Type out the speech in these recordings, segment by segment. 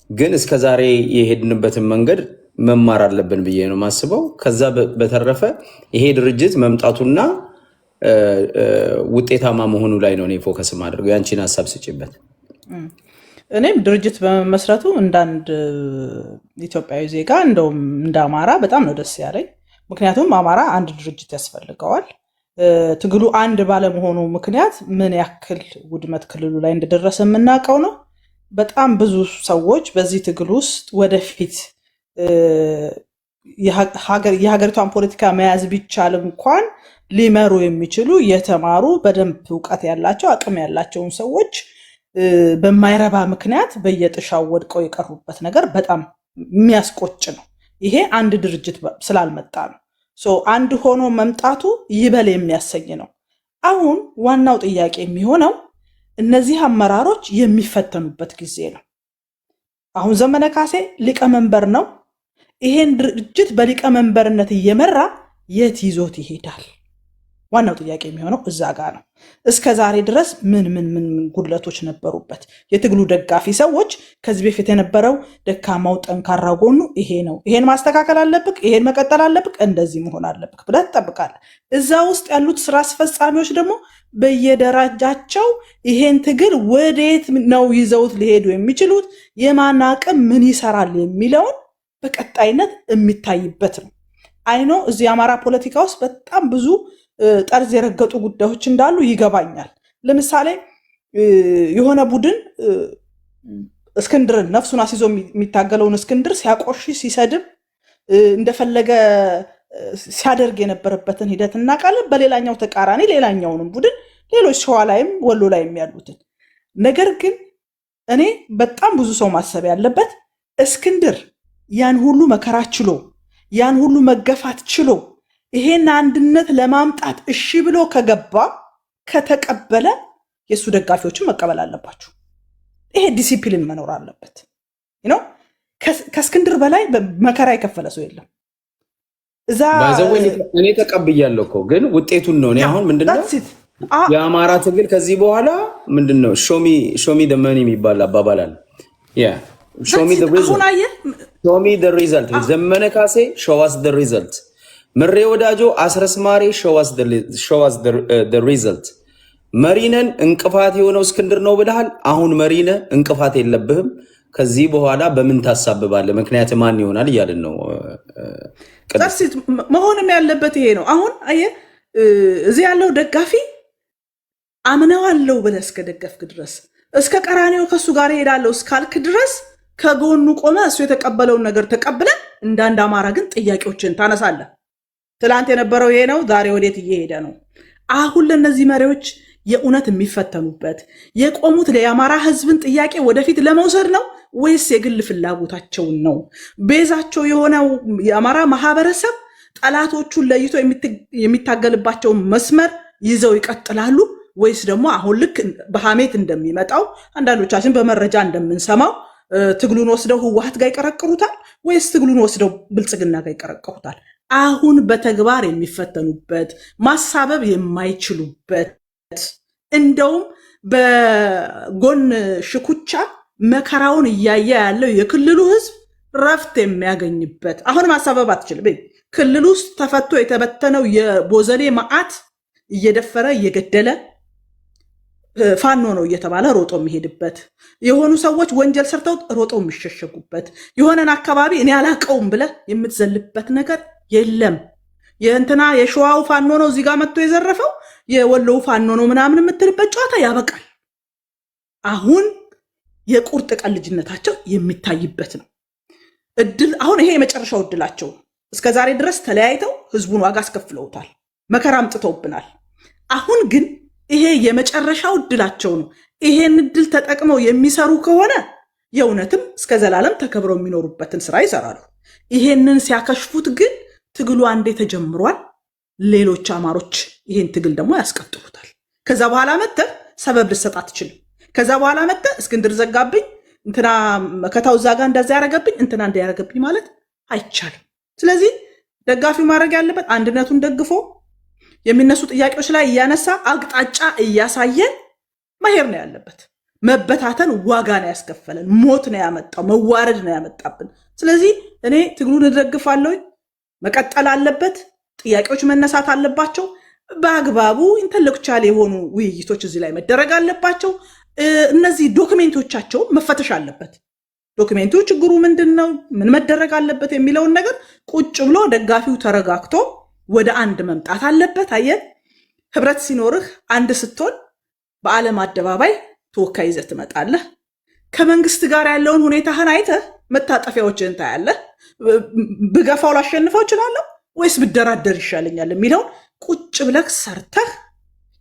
ግን እስከዛሬ የሄድንበትን መንገድ መማር አለብን ብዬ ነው ማስበው። ከዛ በተረፈ ይሄ ድርጅት መምጣቱና ውጤታማ መሆኑ ላይ ነው እኔ ፎከስ ማድረገው። ያንቺን ሐሳብ ስጪበት። እኔም ድርጅት በመመስረቱ እንዳንድ ኢትዮጵያዊ ዜጋ እንደውም እንደ አማራ በጣም ነው ደስ ያለኝ። ምክንያቱም አማራ አንድ ድርጅት ያስፈልገዋል። ትግሉ አንድ ባለመሆኑ ምክንያት ምን ያክል ውድመት ክልሉ ላይ እንደደረሰ የምናውቀው ነው። በጣም ብዙ ሰዎች በዚህ ትግል ውስጥ ወደፊት የሀገሪቷን ፖለቲካ መያዝ ቢቻል እንኳን ሊመሩ የሚችሉ የተማሩ በደንብ እውቀት ያላቸው አቅም ያላቸውን ሰዎች በማይረባ ምክንያት በየጥሻው ወድቀው የቀሩበት ነገር በጣም የሚያስቆጭ ነው። ይሄ አንድ ድርጅት ስላልመጣ ነው። አንድ ሆኖ መምጣቱ ይበል የሚያሰኝ ነው። አሁን ዋናው ጥያቄ የሚሆነው እነዚህ አመራሮች የሚፈተኑበት ጊዜ ነው። አሁን ዘመነ ካሴ ሊቀመንበር ነው። ይሄን ድርጅት በሊቀመንበርነት እየመራ የት ይዞት ይሄዳል? ዋናው ጥያቄ የሚሆነው እዛ ጋር ነው። እስከ ዛሬ ድረስ ምን ጉድለቶች ነበሩበት? የትግሉ ደጋፊ ሰዎች ከዚህ በፊት የነበረው ደካማው ጠንካራ ጎኑ ይሄ ነው፣ ይሄን ማስተካከል አለብክ፣ ይሄን መቀጠል አለብክ፣ እንደዚህ መሆን አለብክ ብለህ ትጠብቃለህ። እዛ ውስጥ ያሉት ስራ አስፈጻሚዎች ደግሞ በየደረጃቸው ይሄን ትግል ወዴት ነው ይዘውት ሊሄዱ የሚችሉት፣ የማን አቅም ምን ይሰራል የሚለውን በቀጣይነት የሚታይበት ነው። አይኖ እዚህ የአማራ ፖለቲካ ውስጥ በጣም ብዙ ጠርዝ የረገጡ ጉዳዮች እንዳሉ ይገባኛል። ለምሳሌ የሆነ ቡድን እስክንድርን ነፍሱን አስይዞ የሚታገለውን እስክንድር ሲያቆሽ ሲሰድብ እንደፈለገ ሲያደርግ የነበረበትን ሂደት እናውቃለን። በሌላኛው ተቃራኒ ሌላኛውንም ቡድን ሌሎች ሸዋ ላይም ወሎ ላይም ያሉትን። ነገር ግን እኔ በጣም ብዙ ሰው ማሰብ ያለበት እስክንድር ያን ሁሉ መከራ ችሎ ያን ሁሉ መገፋት ችሎ ይሄን አንድነት ለማምጣት እሺ ብሎ ከገባ ከተቀበለ የሱ ደጋፊዎችን መቀበል አለባቸው። ይሄ ዲሲፕሊን መኖር አለበት። ከእስክንድር በላይ መከራ የከፈለ ሰው የለም። እዛ እኔ ተቀብያለሁ እኮ ግን ውጤቱን ነው። እኔ አሁን ምንድነው የአማራ ትግል ከዚህ በኋላ ምንድነው ሾሚ ደመኒ የሚባል አባባል አለ። ሾሚ the result ዘመነ ካሴ show us the result ምሬ ወዳጆ አስረስማሬ show us the result መሪነን እንቅፋት የሆነው እስክንድር ነው ብለሃል። አሁን መሪነ እንቅፋት የለብህም። ከዚህ በኋላ በምን ታሳብባለህ? ምክንያት ማን ይሆናል እያልን ነው። መሆንም ያለበት ይሄ ነው። አሁን አየህ እዚህ ያለው ደጋፊ አምነዋለሁ ብለህ እስከደገፍክ ድረስ እስከ ቀራኔው ከሱ ጋር ሄዳለሁ እስካልክ ድረስ ከጎኑ ቆመ እሱ የተቀበለውን ነገር ተቀብለ እንዳንድ አማራ ግን ጥያቄዎችን ታነሳለህ። ትላንት የነበረው ይሄ ነው፣ ዛሬ ወዴት እየሄደ ነው? አሁን ለነዚህ መሪዎች የእውነት የሚፈተኑበት የቆሙት ለአማራ ህዝብን ጥያቄ ወደፊት ለመውሰድ ነው ወይስ የግል ፍላጎታቸውን ነው? ቤዛቸው የሆነው የአማራ ማህበረሰብ ጠላቶቹን ለይቶ የሚታገልባቸውን መስመር ይዘው ይቀጥላሉ ወይስ ደግሞ አሁን ልክ በሐሜት እንደሚመጣው አንዳንዶቻችን በመረጃ እንደምንሰማው ትግሉን ወስደው ህወሓት ጋር ይቀረቅሩታል ወይስ ትግሉን ወስደው ብልጽግና ጋር ይቀረቅሩታል? አሁን በተግባር የሚፈተኑበት ማሳበብ የማይችሉበት እንደውም በጎን ሽኩቻ መከራውን እያየ ያለው የክልሉ ህዝብ ረፍት የሚያገኝበት አሁን ማሳበብ አትችልም። ክልሉ ውስጥ ተፈቶ የተበተነው የቦዘሌ መዓት እየደፈረ እየገደለ ፋኖ ነው እየተባለ ሮጦ የሚሄድበት የሆኑ ሰዎች ወንጀል ሰርተው ሮጠው የሚሸሸጉበት የሆነን አካባቢ እኔ አላቀውም ብለ የምትዘልበት ነገር የለም። የእንትና የሸዋው ፋኖ ነው እዚህ ጋር መጥቶ የዘረፈው የወሎው ፋኖ ነው ምናምን የምትልበት ጨዋታ ያበቃል። አሁን የቁርጥ ቀን ልጅነታቸው የሚታይበት ነው። እድል አሁን ይሄ የመጨረሻው እድላቸው። እስከ ዛሬ ድረስ ተለያይተው ህዝቡን ዋጋ አስከፍለውታል፣ መከራ አምጥተውብናል። አሁን ግን ይሄ የመጨረሻው እድላቸው ነው። ይሄን እድል ተጠቅመው የሚሰሩ ከሆነ የእውነትም እስከ ዘላለም ተከብረው የሚኖሩበትን ስራ ይሰራሉ። ይሄንን ሲያከሽፉት ግን ትግሉ አንዴ ተጀምሯል። ሌሎች አማሮች ይሄን ትግል ደግሞ ያስቀጥሉታል። ከዛ በኋላ መጥተህ ሰበብ ልሰጥ አትችልም። ከዛ በኋላ መጥተህ እስክንድር ዘጋብኝ፣ እንትና መከታው እዛ ጋር እንደዛ ያረገብኝ፣ እንትና እንደ ያረገብኝ ማለት አይቻልም። ስለዚህ ደጋፊው ማድረግ ያለበት አንድነቱን ደግፎ የሚነሱ ጥያቄዎች ላይ እያነሳ አቅጣጫ እያሳየ መሄድ ነው ያለበት። መበታተን ዋጋ ነው ያስከፈለን፣ ሞት ነው ያመጣው፣ መዋረድ ነው ያመጣብን። ስለዚህ እኔ ትግሉን እደግፋለሁ፣ መቀጠል አለበት፣ ጥያቄዎች መነሳት አለባቸው፣ በአግባቡ ኢንተሌክቹዋል የሆኑ ውይይቶች እዚህ ላይ መደረግ አለባቸው። እነዚህ ዶክሜንቶቻቸው መፈተሽ አለበት። ዶክሜንቱ ችግሩ ምንድነው፣ ምን መደረግ አለበት የሚለውን ነገር ቁጭ ብሎ ደጋፊው ተረጋግቶ ወደ አንድ መምጣት አለበት። አየህ ህብረት ሲኖርህ አንድ ስትሆን በዓለም አደባባይ ተወካይ ይዘህ ትመጣለህ። ከመንግስት ጋር ያለውን ሁኔታህን አይተህ መታጠፊያዎችን ታያለህ። ብገፋው ላሸንፈው እችላለሁ ወይስ ብደራደር ይሻለኛል የሚለውን ቁጭ ብለህ ሰርተህ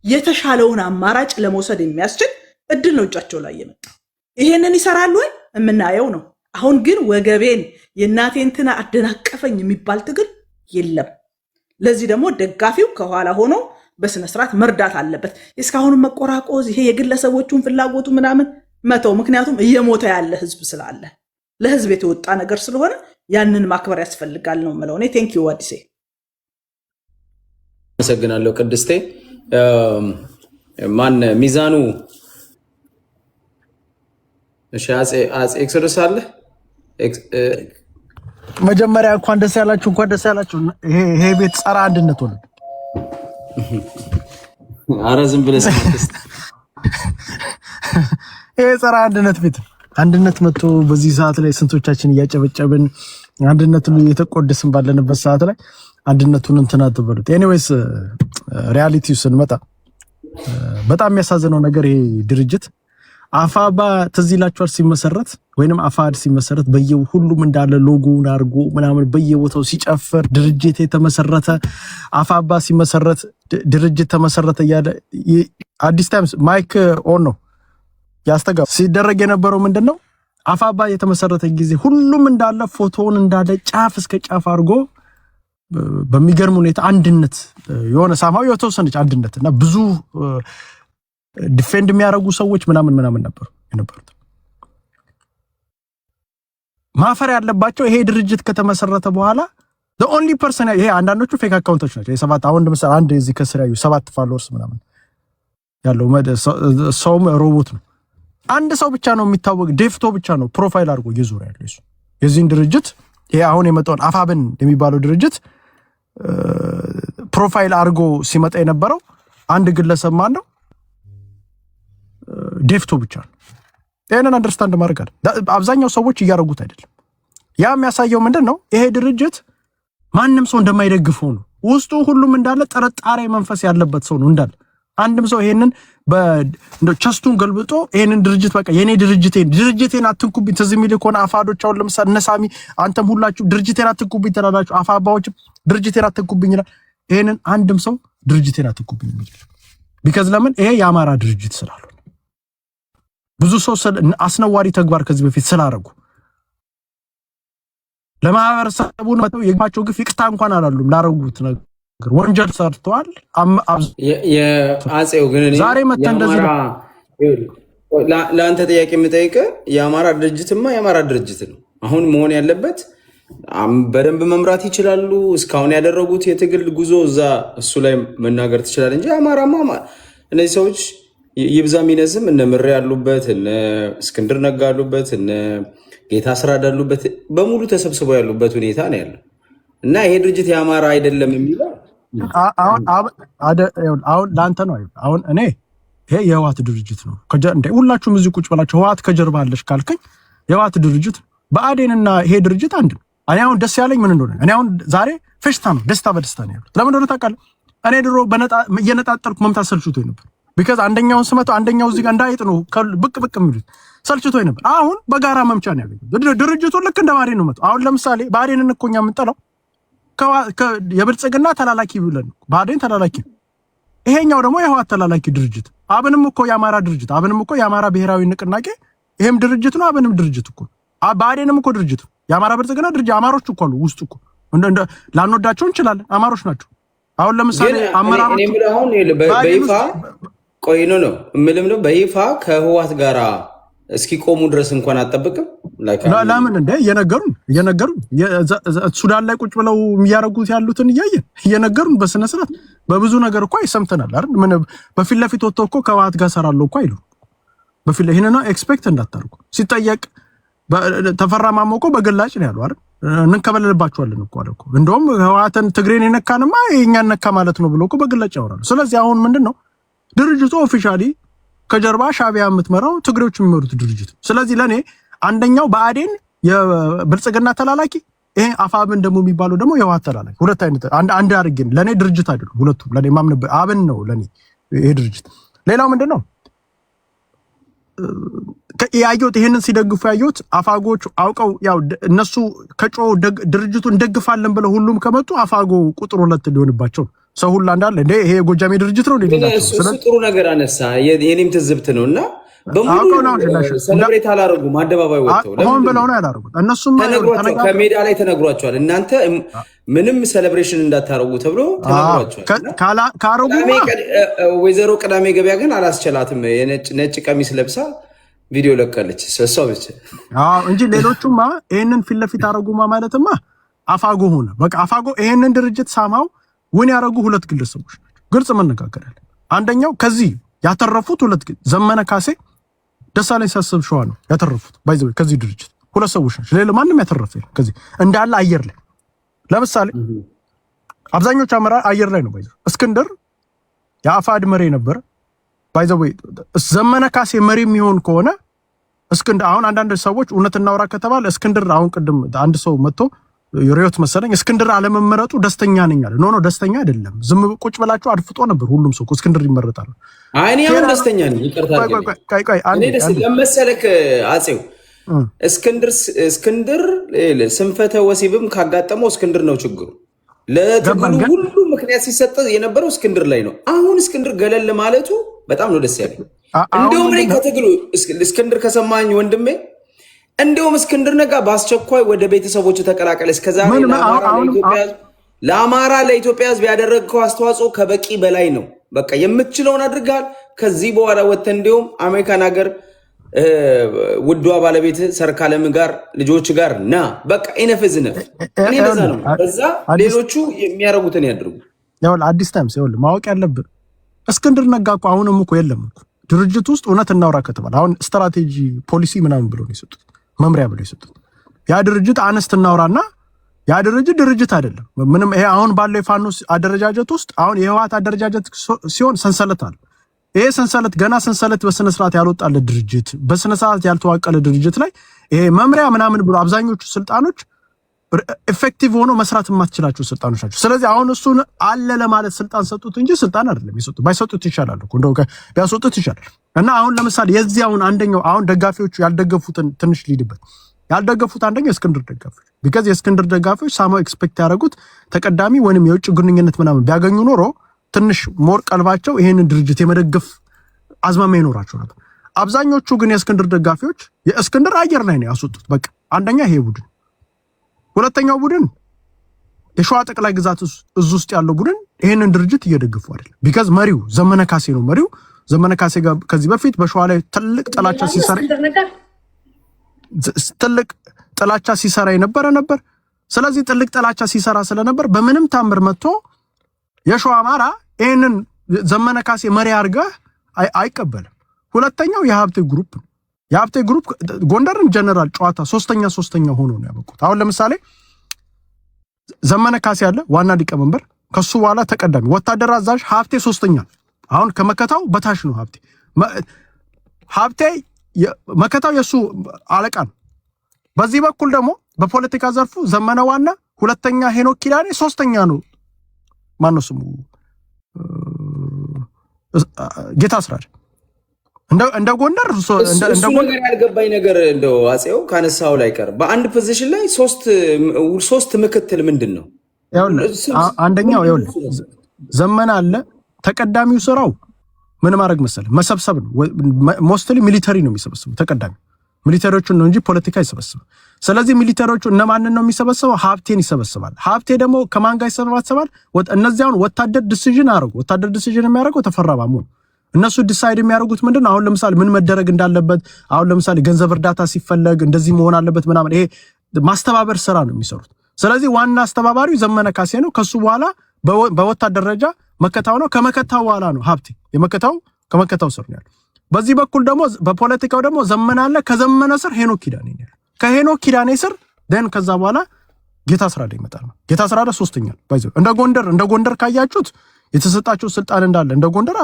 የተሻለውን አማራጭ ለመውሰድ የሚያስችል እድል ነው እጃቸው ላይ የመጣው። ይሄንን ይሰራሉ ወይ የምናየው ነው። አሁን ግን ወገቤን የእናቴን እንትና አደናቀፈኝ የሚባል ትግል የለም። ለዚህ ደግሞ ደጋፊው ከኋላ ሆኖ በስነ ስርዓት መርዳት አለበት። እስካሁንም መቆራቆዝ፣ ይሄ የግለሰቦቹን ፍላጎቱ ምናምን መተው። ምክንያቱም እየሞተ ያለ ህዝብ ስላለ ለህዝብ የተወጣ ነገር ስለሆነ ያንን ማክበር ያስፈልጋል ነው የምለው እኔ። ቴንክ ዩ አዲሴ። አመሰግናለሁ ቅድስቴ። ማን ሚዛኑ? እሺ አጼ ኤክሶደስ አለ። መጀመሪያ እንኳን ደስ ያላችሁ፣ እንኳን ደስ ያላችሁ። ይሄ ቤት ጸረ አንድነት ሆነ። አረ ዝም ብለህ ስማትስ። ይሄ ጸረ አንድነት ቤት አንድነት መጥቶ በዚህ ሰዓት ላይ ስንቶቻችን እያጨበጨብን አንድነቱን እየተቆደስን ባለንበት ሰዓት ላይ አንድነቱን እንትና ተበሉት። ኤኒዌይስ ሪያሊቲው ስንመጣ በጣም የሚያሳዝነው ነገር ይሄ ድርጅት አፋባ ትዝ ይላችኋል ሲመሰረት ወይንም አፋድ ሲመሰረት በየሁሉም እንዳለ ሎጎውን አርጎ ምናምን በየቦታው ሲጨፍር ድርጅት የተመሰረተ አፋባ ሲመሰረት ድርጅት ተመሰረተ እያለ አዲስ ታይምስ ማይክ ኦን ነው ያስተጋባ ሲደረግ የነበረው ምንድነው? አፋባ የተመሰረተ ጊዜ ሁሉም እንዳለ ፎቶውን እንዳለ ጫፍ እስከ ጫፍ አርጎ በሚገርም ሁኔታ አንድነት የሆነ ሳማው የተወሰነች አንድነት እና ብዙ ዲፌንድ የሚያደርጉ ሰዎች ምናምን ነበሩ የነበሩት። ማፈር ያለባቸው ይሄ ድርጅት ከተመሰረተ በኋላ the only person ይሄ አንዳንዶቹ ፌክ አካውንቶች ናቸው። የሰባት አሁን ለምሳሌ አንድ እዚህ ከስር ያዩ 7 ፎሎወርስ ምናምን ያለው ሰውም ሮቦት ነው። አንድ ሰው ብቻ ነው የሚታወቅ፣ ዴፍቶ ብቻ ነው ፕሮፋይል አድርጎ እየዞረ ያለው እሱ የዚህን ድርጅት ይሄ አሁን የመጣውን አፋብን የሚባለው ድርጅት ፕሮፋይል አድርጎ ሲመጣ የነበረው አንድ ግለሰብ ማን ነው? ዴፍቶ ብቻ ነው። ይሄንን አንደርስታንድ ማድረግ አለ። አብዛኛው ሰዎች እያደረጉት አይደለም። ያ የሚያሳየው ምንድነው? ይሄ ድርጅት ማንም ሰው እንደማይደግፈው ነው። ውስጡ ሁሉም እንዳለ ጥርጣሬ መንፈስ ያለበት ሰው ነው እንዳለ። አንድም ሰው ይሄንን ቸስቱን ገልብጦ ይሄንን ድርጅት በቃ የኔ ድርጅቴን አትንኩብኝ ትዝ የሚል ከሆነ አፋዶች አሁን ለምሳሌ ነሳሚ አንተም ሁላችሁ ድርጅቴን አትንኩብኝ ትላላችሁ። አፋባዎችም ድርጅቴን አትንኩብኝ ይላል። ይሄንን አንድም ሰው ድርጅቴን አትንኩብኝ የሚል ቢካዝ ለምን? ይሄ የአማራ ድርጅት ስላልሆነ ብዙ ሰው አስነዋሪ ተግባር ከዚህ በፊት ስላደረጉ ለማህበረሰቡ ነው የግባቸው ግፍ ይቅርታ እንኳን አላሉም ላደረጉት ነገር ወንጀል ሰርተዋል። የአጼው ግን ዛሬ መተን እንደዚህ ለአንተ ጥያቄ የምጠይቅህ የአማራ ድርጅትማ የአማራ ድርጅት ነው። አሁን መሆን ያለበት በደንብ መምራት ይችላሉ። እስካሁን ያደረጉት የትግል ጉዞ እዛ እሱ ላይ መናገር ትችላል እንጂ አማራማ እነዚህ ሰዎች ይብዛ ሚነዝም እነ ምሬ ያሉበት እነ እስክንድር ነጋ ያሉበት እነ ጌታ አስራዳ ያሉበት በሙሉ ተሰብስበው ያሉበት ሁኔታ ነው ያለው እና ይሄ ድርጅት የአማራ አይደለም የሚለው አሁን ለአንተ ነው። አሁን እኔ ይሄ የህወሓት ድርጅት ነው እንደ ሁላችሁም እዚህ ቁጭ ብላችሁ ህወሓት ከጀርባ አለሽ ካልከኝ የህወሓት ድርጅት ብአዴንና ይሄ ድርጅት አንድ ነው። እኔ አሁን ደስ ያለኝ ምን እንደሆነ እኔ አሁን ዛሬ ፌሽታ ነው፣ ደስታ በደስታ ነው ያሉት። ለምን እንደሆነ ታውቃለህ? እኔ ድሮ እየነጣጠልኩ መምታት ሰልችቶኝ ነበር። ቢካዝ አንደኛውን ስመታው አንደኛው እዚህ ጋር እንዳይጥ ነው ብቅ የሚሉት ሰልችቶኝ ነበር። አሁን በጋራ መምቻ ነው ያገኘው። ድርጅቱ ልክ እንደ ብአዴን ነው መጣው። አሁን ለምሳሌ ብአዴንን እኮ እኛ የምንጠላው የብልጽግና ተላላኪ ብለን ብአዴን ተላላኪ፣ ይሄኛው ደግሞ የህወሓት ተላላኪ ድርጅት። አብንም እኮ የአማራ ድርጅት፣ አብንም እኮ የአማራ ብሔራዊ ንቅናቄ ይሄም ድርጅት ነው። አብንም ድርጅት እኮ ብአዴንም እኮ ድርጅት ነው። የአማራ ብልጽግና ድርጅት አማሮች እኮ አሉ ውስጥ እኮ ላንወዳቸው እንችላለን፣ አማሮች ናቸው። አሁን ለምሳሌ አመራሮች አሁን በይፋ ቆይኖ ነው ምንም ነው በይፋ ከህወሓት ጋራ እስኪቆሙ ድረስ እንኳን አጠብቅም። ለምን እንደ እየነገሩን ሱዳን ላይ ቁጭ ብለው የሚያረጉት ያሉትን እየነገሩን በስነ ስርዓት በብዙ ነገር እኮ ይሰምተናል አይደል? ምን በፊት ለፊት ወጥቶ እኮ ከህወሓት ጋር ሰራለው እኮ አይሉ በፊት ይሄን ነው ኤክስፔክት እንዳታርጉ። ሲጠየቅ ተፈራ ማሞ እኮ በግላጭ ነው ያለው አይደል? እንከበለልባቸዋለን እኮ አለ እኮ። እንደውም ህወሓትን ትግሬን የነካንማ የኛን ነካ ማለት ነው ብሎ እኮ በግላጭ ያወራሉ። ስለዚህ አሁን ምንድነው ድርጅቱ ኦፊሻሊ ከጀርባ ሻቢያ የምትመራው ትግሬዎች የሚመሩት ድርጅት። ስለዚህ ለኔ አንደኛው ብአዴን የብልጽግና ተላላኪ፣ ይሄ አፋብን ደግሞ የሚባለው ደግሞ የህወሓት ተላላኪ፣ ሁለት አይነት አንድ አድርገን ለኔ ድርጅት አይደሉም ሁለቱም። ለኔ ማምነው አብን ነው ለኔ ይሄ ድርጅት። ሌላው ምንድነው ያየሁት ይሄንን ሲደግፉ ያየሁት አፋጎች አውቀው ያው እነሱ ከጮ ድርጅቱን እንደግፋለን ብለው ሁሉም ከመጡ አፋጎ ቁጥር 2 ሊሆንባቸው ሰው ሁሉ እንዳለ እንዴ ይሄ ጎጃሜ ድርጅት ነው እንዴ? እሱ ጥሩ ነገር አነሳ። የኔም ትዝብት ነውና በሙሉ ሰለብሬት አላረጉም። አደባባይ ወጥተው ለምን ብለው ነው ያላረጉት? እነሱም ከሜዳ ላይ ተነግሯቸዋል። እናንተ ምንም ሴሌብሬሽን እንዳታረጉ ተብሎ ተነግሯቸዋል። ካረጉ ወይዘሮ ቅዳሜ ገበያ ግን አላስቸላትም። ነጭ ቀሚስ ለብሳ ቪዲዮ ለቀለች እሷ ብቻ እንጂ ሌሎቹማ ይሄንን ፊት ለፊት አረጉማ ማለትማ አፋጎ ሆነ። በቃ አፋጎ ይሄንን ድርጅት ሳማው ውን ያረጉ ሁለት ግለሰቦች ናቸው። ግልጽ መነጋገር ያለ አንደኛው ከዚህ ያተረፉት ሁለት ዘመነ ካሴ ደሳለኝ ሳስብ ሸዋ ነው ያተረፉት። ባይዘው ከዚህ ድርጅት ሁለት ሰዎች ናቸው። ሌላ ማንም ያተረፈ ከዚህ እንዳለ አየር ላይ ለምሳሌ አብዛኞቹ አመራር አየር ላይ ነው። ባይዘው እስክንድር የአፋድ መሪ ነበር። ባይዘው ዘመነ ካሴ መሪ የሚሆን ከሆነ እስክንድር አሁን አንዳንድ ሰዎች እውነት እናውራ ከተባለ እስክንድር አሁን ቅድም አንድ ሰው መጥቶ ሪዮት መሰለኝ እስክንድር አለመመረጡ ደስተኛ ነኝ አለ። ኖ ደስተኛ አይደለም። ዝም ቁጭ ብላችሁ አድፍጦ ነበር ሁሉም ሰው እስክንድር ይመረጣል። እኔ አሁን ደስተኛ ነኝ። ይቅርታ እኔ ደስ ለመሰለክ አጼው እስክንድር ስንፈተ ወሲብም ካጋጠመው እስክንድር ነው ችግሩ። ለትግሉ ሁሉ ምክንያት ሲሰጥ የነበረው እስክንድር ላይ ነው። አሁን እስክንድር ገለል ማለቱ በጣም ነው ደስ ያለኝ። እንደውም እኔ ከትግሉ እስክንድር ከሰማኝ ወንድሜ እንደውም እስክንድር ነጋ በአስቸኳይ ወደ ቤተሰቦቹ ተቀላቀለ። እስከዛሬ ለአማራ ለኢትዮጵያ ሕዝብ ያደረግከው አስተዋጽኦ ከበቂ በላይ ነው። በቃ የምትችለውን አድርጋል። ከዚህ በኋላ ወጥተህ እንደውም አሜሪካን ሀገር ውዷ ባለቤት ሰርካለም ጋር ልጆች ጋር ና በቃ ኢነፍዝነፍ እኔ እንደዛ ነው። በዛ ሌሎቹ የሚያረጉትን ያድርጉ። ያው አዲስ ታይምስ ይኸውልህ ማወቅ ያለብህ እስክንድር ነጋ እኮ አሁንም እኮ የለም እኮ ድርጅት ውስጥ እውነት እናውራ ከተባለ አሁን ስትራቴጂ ፖሊሲ ምናምን ብሎ ነው የሰጡት መምሪያ ብሎ የሰጡት። ያ ድርጅት አነስት እናውራና ያ ድርጅት አይደለም ምንም። ይሄ አሁን ባለው የፋኖ አደረጃጀት ውስጥ አሁን የህወሓት አደረጃጀት ሲሆን ሰንሰለት አለ። ይሄ ሰንሰለት ገና ሰንሰለት በስነ ስርዓት ያልወጣለ ድርጅት በስነ ስርዓት ያልተዋቀለ ድርጅት ላይ ይሄ መምሪያ ምናምን ብሎ አብዛኞቹ ስልጣኖች ኢፌክቲቭ ሆኖ መስራት የማትችላቸው ስልጣኖች ናቸው። ስለዚህ አሁን እሱን አለ ለማለት ስልጣን ሰጡት እንጂ ስልጣን አይደለም የሰጡት። ባይሰጡት ይሻላል እኮ እንደው ቢያሰጡት ይሻላል። እና አሁን ለምሳሌ የዚህ አንደኛው አሁን ደጋፊዎቹ ያልደገፉትን ትንሽ ሊድበት ያልደገፉት አንደኛው የእስክንድር ደጋፊዎች ቢካዝ የእስክንድር ደጋፊዎች ሳማው ኤክስፔክት ያደረጉት ተቀዳሚ ወይንም የውጭ ግንኙነት ምናምን ቢያገኙ ኖሮ ትንሽ ሞር ቀልባቸው ይሄንን ድርጅት የመደገፍ አዝማሚያ ይኖራቸው ነበር። አብዛኞቹ ግን የእስክንድር ደጋፊዎች የእስክንድር አየር ላይ ነው ያስወጡት። በቃ አንደኛ ይሄ ቡድን፣ ሁለተኛው ቡድን የሸዋ ጠቅላይ ግዛት እዝ ውስጥ ያለው ቡድን ይሄንን ድርጅት እየደገፉ አይደለም። ቢካዝ መሪው ዘመነ ካሴ ነው። መሪው ዘመነ ካሴ ጋር ከዚህ በፊት በሸዋ ላይ ትልቅ ጥላቻ ሲሰራ የነበረ ነበር። ስለዚህ ትልቅ ጥላቻ ሲሰራ ስለነበር በምንም ታምር መጥቶ የሸዋ አማራ ይሄንን ዘመነ ካሴ መሪ አድርገህ አይቀበልም። ሁለተኛው የሀብቴ ግሩፕ ነው። የሀብቴ ግሩፕ ጎንደርን ጀነራል ጨዋታ ሶስተኛ ሆኖ ነው ያበቁት። አሁን ለምሳሌ ዘመነ ካሴ ያለ ዋና ሊቀመንበር፣ ከሱ በኋላ ተቀዳሚ ወታደር አዛዥ ሀብቴ ሶስተኛ። አሁን ከመከታው በታች ነው ሀብቴ መከታው የሱ አለቃ ነው። በዚህ በኩል ደግሞ በፖለቲካ ዘርፉ ዘመነ ዋና፣ ሁለተኛ ሄኖክ ኪዳኔ፣ ሶስተኛ ነው ማነው ስሙ ጌታ አስራድ። እንደ ጎንደር እንደ ጎንደር ያልገባኝ ነገር እንደው አጼው ካነሳው ላይ ቀር በአንድ ፖዚሽን ላይ ሶስት ምክትል ምንድን ነው? አንደኛው ዘመነ አለ። ተቀዳሚው ስራው ምን ማድረግ መሰለህ መሰብሰብ ነው። ሞስትሊ ሚሊተሪ ነው የሚሰበስበው። ተቀዳሚ ሚሊተሪዎቹን ነው እንጂ ፖለቲካ አይሰበስብም። ስለዚህ ሚሊተሪዎቹ እነማንን ነው የሚሰበስበው? ሀብቴን ይሰበስባል። ሀብቴ ደግሞ ከማን ጋር ይሰበስባል? እነዚያውን ወታደር ዲሲዥን አደረጉ። ወታደር ዲሲዥን የሚያደርገው ተፈራ ማሞ ነው። እነሱ ዲሳይድ የሚያደርጉት ምንድነው? አሁን ለምሳሌ ምን መደረግ እንዳለበት፣ አሁን ለምሳሌ ገንዘብ እርዳታ ሲፈለግ እንደዚህ መሆን አለበት ምናምን፣ ይሄ ማስተባበር ስራ ነው የሚሰሩት። ስለዚህ ዋና አስተባባሪው ዘመነ ካሴ ነው። ከሱ በኋላ በወታደር ደረጃ መከታው ነው። ከመከታው በኋላ ነው ሀብቴ። ከመከታው ስር ነው ያለው። በዚህ በኩል ደግሞ በፖለቲካው ደግሞ ዘመነ አለ። ከዘመነ ስር ሄኖክ ኪዳኔ ነው። ከሄኖክ ኪዳኔ ስር ደን ከዛ በኋላ ጌታ አስራደ ይመጣል ነው። ጌታ አስራደ ሶስተኛ ባይዘው እንደ ጎንደር ካያችሁት የተሰጣቸው ስልጣን እንዳለ እንደ ጎንደር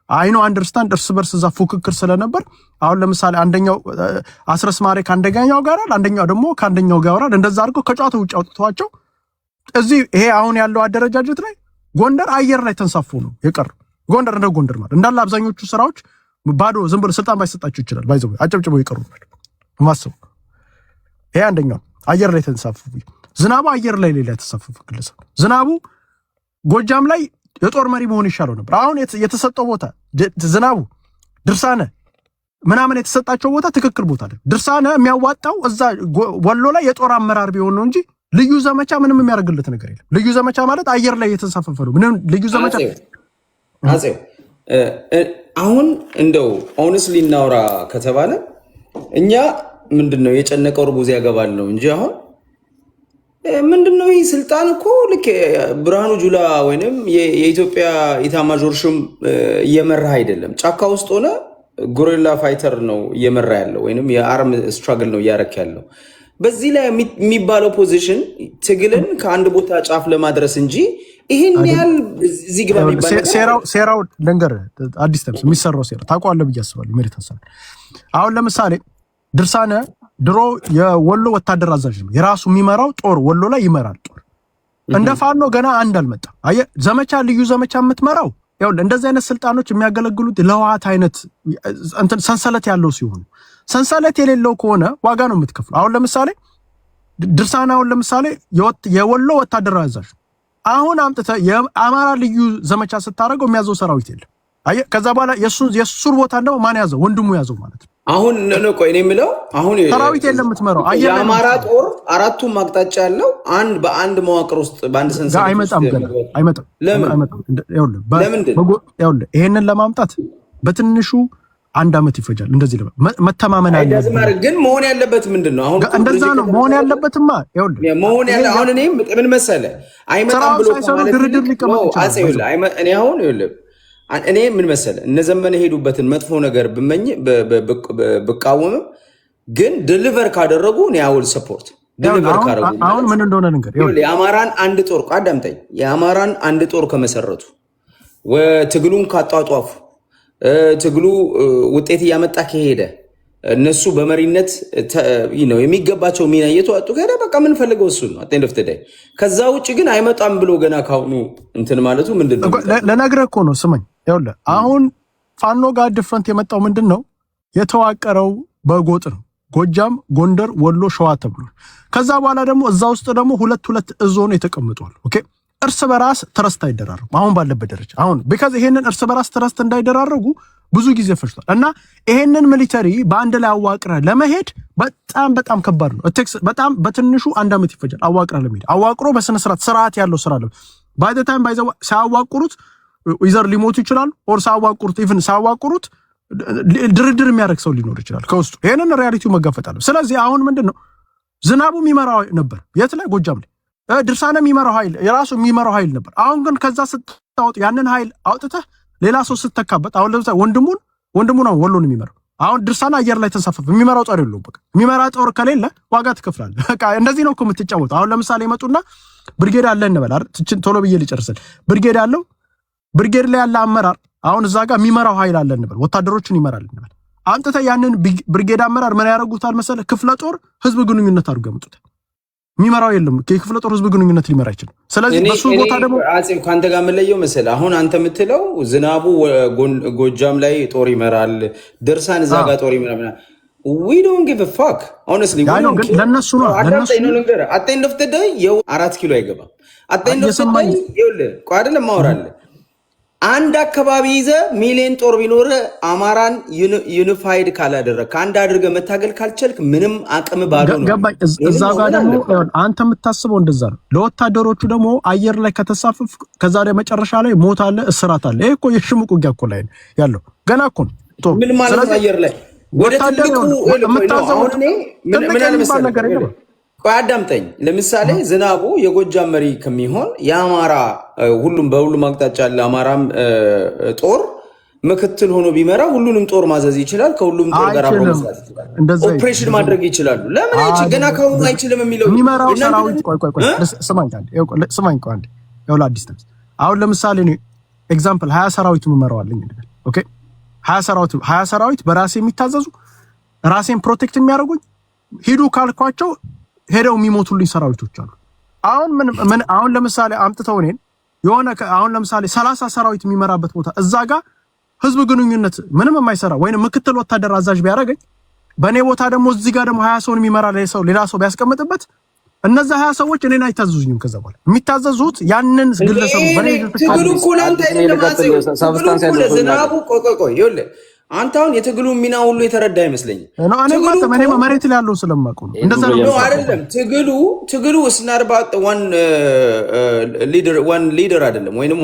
አይኖ አንደርስታንድ እርስ በርስ እዛ ፉክክር ስለነበር አሁን ለምሳሌ አንደኛው አስረስ ማሬ ከአንደኛው ጋር አንደኛው ደግሞ ከአንደኛው ጋር ወራል እንደዛ አድርገው ከጨዋታ ውጭ አውጥተዋቸው እዚህ ይሄ አሁን ያለው አደረጃጀት ላይ ጎንደር አየር ላይ ተንሳፎ ነው የቀረው። ጎንደር እንደ ጎንደር ማለት እንዳለ አብዛኞቹ ስራዎች ባዶ ዝም ብሎ ስልጣን ባይሰጣቸው ይችላል ባይዘው አጨብጭበው ይቀሩ ማሰብ። ይሄ አንደኛው አየር ላይ ተንሳፎ ዝናቡ አየር ላይ ሌላ ተንሳፎ ግለሰብ ዝናቡ ጎጃም ላይ የጦር መሪ መሆን ይሻለው ነበር። አሁን የተሰጠው ቦታ ዝናቡ ድርሳነ ምናምን የተሰጣቸው ቦታ ትክክል ቦታ አይደል። ድርሳነ የሚያዋጣው እዛ ወሎ ላይ የጦር አመራር ቢሆን ነው እንጂ ልዩ ዘመቻ ምንም የሚያደርግለት ነገር የለም። ልዩ ዘመቻ ማለት አየር ላይ የተንሳፈፈ ነው። ምንም ልዩ ዘመቻ አጼው አሁን እንደው ኦነስትሊ እናውራ ከተባለ እኛ ምንድነው የጨነቀው ርቡዝ ያገባል ነው እንጂ አሁን ምንድነው ይህ ስልጣን እኮ ልክ ብርሃኑ ጁላ ወይንም የኢትዮጵያ ኢታማዦር ሹም እየመራ አይደለም። ጫካ ውስጥ ሆነ ጎሪላ ፋይተር ነው እየመራ ያለው ወይንም የአርም ስትራግል ነው እያረክ ያለው። በዚህ ላይ የሚባለው ፖዚሽን ትግልን ከአንድ ቦታ ጫፍ ለማድረስ እንጂ ይሄን ያህል እዚህ ግባ የሚባለው ሴራው ለንገር አዲስ ተምስ የሚሰራው ሴራ ታውቀዋለህ ብዬ አስባለሁ። ሜሪት ሀሳብ አሁን ለምሳሌ ድርሳነ ድሮ የወሎ ወታደር አዛዥ ነው። የራሱ የሚመራው ጦር ወሎ ላይ ይመራል። ጦር እንደ ፋኖ ገና አንድ አልመጣም። አየ ዘመቻ ልዩ ዘመቻ የምትመራው ያው እንደዚህ አይነት ስልጣኖች የሚያገለግሉት ለዋት አይነት እንትን ሰንሰለት ያለው ሲሆን ሰንሰለት የሌለው ከሆነ ዋጋ ነው የምትከፍለው። አሁን ለምሳሌ ድርሳናውን ለምሳሌ የወሎ ወታደር አዛዥ አሁን አምጥተ የአማራ ልዩ ዘመቻ ስታረገው የሚያዘው ሰራዊት የለም። አየ ከዛ በኋላ የሱር ቦታ እንደው ማን ያዘው? ወንድሙ ያዘው ማለት ነው። አሁን ቆይ እኔ የምለው አሁን ሰራዊት የለም የምትመራው የአማራ ጦር አራቱም አቅጣጫ ያለው በአንድ መዋቅር ውስጥ በአንድ ሰንሰለት አይመጣም። ይሄንን ለማምጣት በትንሹ 1 ዓመት ይፈጃል። እንደዚህ መተማመን አለ። ግን መሆን ያለበት ምንድነው? አሁን እንደዛ ነው መሆን ያለበትማ። መሆን ያለ አሁን እኔ ምን መሰለህ አይመጣም ብሎ ማለት ድርድር ሊቀመጥ ይችላል። እኔ አሁን እኔ ምን መሰለህ እነ ዘመነ ሄዱበትን መጥፎ ነገር ብመኝ ብቃወምም ግን ድሊቨር ካደረጉ እኔ አውል ሰፖርት ድሊቨር ካደረጉ አሁን ምን እንደሆነ ነገር የአማራን አንድ ጦር አዳምጠኝ። የአማራን አንድ ጦር ከመሰረቱ ትግሉን ካጧጧፉ ትግሉ ውጤት እያመጣ ከሄደ እነሱ በመሪነት ነው የሚገባቸው ሚና እየተዋጡ ከሄደ በቃ ምን ፈልገው እሱ ነው አጤን ደፍተዳይ። ከዛ ውጭ ግን አይመጣም ብሎ ገና ካሁኑ እንትን ማለቱ ምንድነው? ለነገር እኮ ነው ስመኝ ይኸውልህ አሁን ፋኖ ጋር ዲፍረንት የመጣው ምንድነው? የተዋቀረው በጎጥ ነው። ጎጃም፣ ጎንደር፣ ወሎ፣ ሸዋ ተብሎ ከዛ በኋላ ደግሞ እዛ ውስጥ ደግሞ ሁለት እዞ ነው የተቀመጧል። ኦኬ እርስ በራስ ትረስት አይደራረጉ አሁን ባለበት ደረጃ አሁን ቢካዝ ይሄንን እርስ በራስ ትረስት እንዳይደራረጉ ብዙ ጊዜ ፈጅቷል እና ይሄንን ሚሊተሪ በአንድ ላይ አዋቅረ ለመሄድ በጣም ከባድ ነው። በጣም በትንሹ 1 ዓመት ይፈጃል አዋቅረ ለመሄድ አዋቅሮ በስነ ስርዓት ያለው ስራ ነው። ባይ ዘ ታይም ሳያዋቅሩት ኢዘር ሊሞቱ ይችላል ኦር ሳያዋቅሩት ድርድር የሚያደርግ ሰው ሊኖር ይችላል ከውስጡ። ይሄንን ሪያሊቲው መጋፈጥ አለ። ስለዚህ አሁን ምንድነው ዝናቡ የሚመራው ነበር የት ላይ ጎጃም ላይ ድርሳነ የሚመራው ኃይል የራሱ የሚመራው ኃይል ነበር። አሁን ግን ከዛ ስታወጥ ያንን ኃይል አውጥተህ ሌላ ሰው ስተካበት አሁን ለምሳሌ ወንድሙ ነው ወሎን የሚመራው። አሁን ድርሳነ አየር ላይ ተንሳፈፈ የሚመራው ጦር የለውም። በቃ የሚመራ ጦር ከሌለ ዋጋ ትከፍላለህ። በቃ እንደዚህ ነው እኮ የምትጫወተው። አሁን ለምሳሌ ይመጡና ብርጌድ አለ እንበል አይደል? ቶሎ ብዬ ልጨርስል። ብርጌድ ላይ ያለ አመራር አሁን እዛ ጋር የሚመራው ኃይል አለ እንበል ወታደሮችን ይመራል እንበል። አንተተ ያንን ብርጌድ አመራር ምን ያደርጉታል መሰለህ? ክፍለ ጦር ህዝብ ግንኙነት አድርገው ያመጡታል። የሚመራው የለም የክፍለ ጦር ህዝብ ግንኙነት ሊመራ ይችላል። ስለዚህ በሱ ቦታ ደግሞ አጼው ካንተ ጋር መለየው መሰለህ አሁን አንተ የምትለው ዝናቡ ጎጃም ላይ ጦር ይመራል፣ ድርሳን እዛ ጋር ጦር ይመራል። we don't give a fuck honestly ለነሱ ነው at the end of the day 4 ኪሎ አይገባም። at the end of the day ይኸውልህ ቆይ አይደለም ማወራለህ አንድ አካባቢ ይዘ ሚሊዮን ጦር ቢኖር አማራን ዩኒፋይድ ካላደረክ አንድ አድርገ መታገል ካልቻልክ ምንም አቅም ባዶ ነው። ገባኝ። እዛ ጋር ደግሞ አንተ የምታስበው እንደዛ ነው። ለወታደሮቹ ደግሞ አየር ላይ ከተሳፈፍ ከዛ ላይ መጨረሻ ላይ ሞት አለ፣ እስራት አለ። ይሄ እኮ የሽምቅ ውጊያ እኮ ላይ ያለው ገና እኮ ነው። ምን ማለት አየር ላይ ወደ ትልቁ ምን አለ ነገር የለም። ቆይ አዳምጠኝ። ለምሳሌ ዝናቡ የጎጃም መሪ ከሚሆን የአማራ በሁሉም አቅጣጫ ያለ አማራም ጦር ምክትል ሆኖ ቢመራ ሁሉንም ጦር ማዘዝ ይችላል። ከሁሉም ጦር ጋር አብሮ መስራት ይችላል። ኦፕሬሽን ማድረግ ይችላሉ። ለምን አይችል ገና ካሁኑ አይችልም የሚለው የሚመራው ሰራዊት ቆይ ስማኝ አንዴ ያው ለአዲስ ተምስ አሁን ለምሳሌ ነው ኤግዛምፕል 20 ሰራዊት መመራዋለኝ እንዴ ኦኬ 20 ሰራዊት በራሴ የሚታዘዙ ራሴን ፕሮቴክት የሚያደርጉኝ ሂዱ ካልኳቸው ሄደው የሚሞቱልኝ ሰራዊቶች አሉ። አሁን ለምሳሌ አምጥተው እኔን የሆነ አሁን ለምሳሌ 30 ሰራዊት የሚመራበት ቦታ እዛ ጋር ህዝብ ግንኙነት ምንም የማይሰራ ወይንም ምክትል ወታደር አዛዥ ቢያደርገኝ በኔ ቦታ ደግሞ እዚህ ጋር ደግሞ 20 ሰውን የሚመራ ሌላ ሰው ቢያስቀምጥበት እነዛ 20 ሰዎች እኔን አይታዘዙኝም። ከዛ በኋላ የሚታዘዙት ያንን ግለሰቡ በኔ ትግሉ ኮላንታ እንደማጽዩ ሰብስታንስ ያለው ዝናቡ ቆይ ይኸውልህ አንተ አሁን የትግሉ ሚና ሁሉ የተረዳ አይመስለኝም። እኔ መሬት ላይ ያለው ስለማውቀው ነው እንደዛ ነው አይደለም። ትግሉ ስናርባ ዋን ሊደር አይደለም ወይንም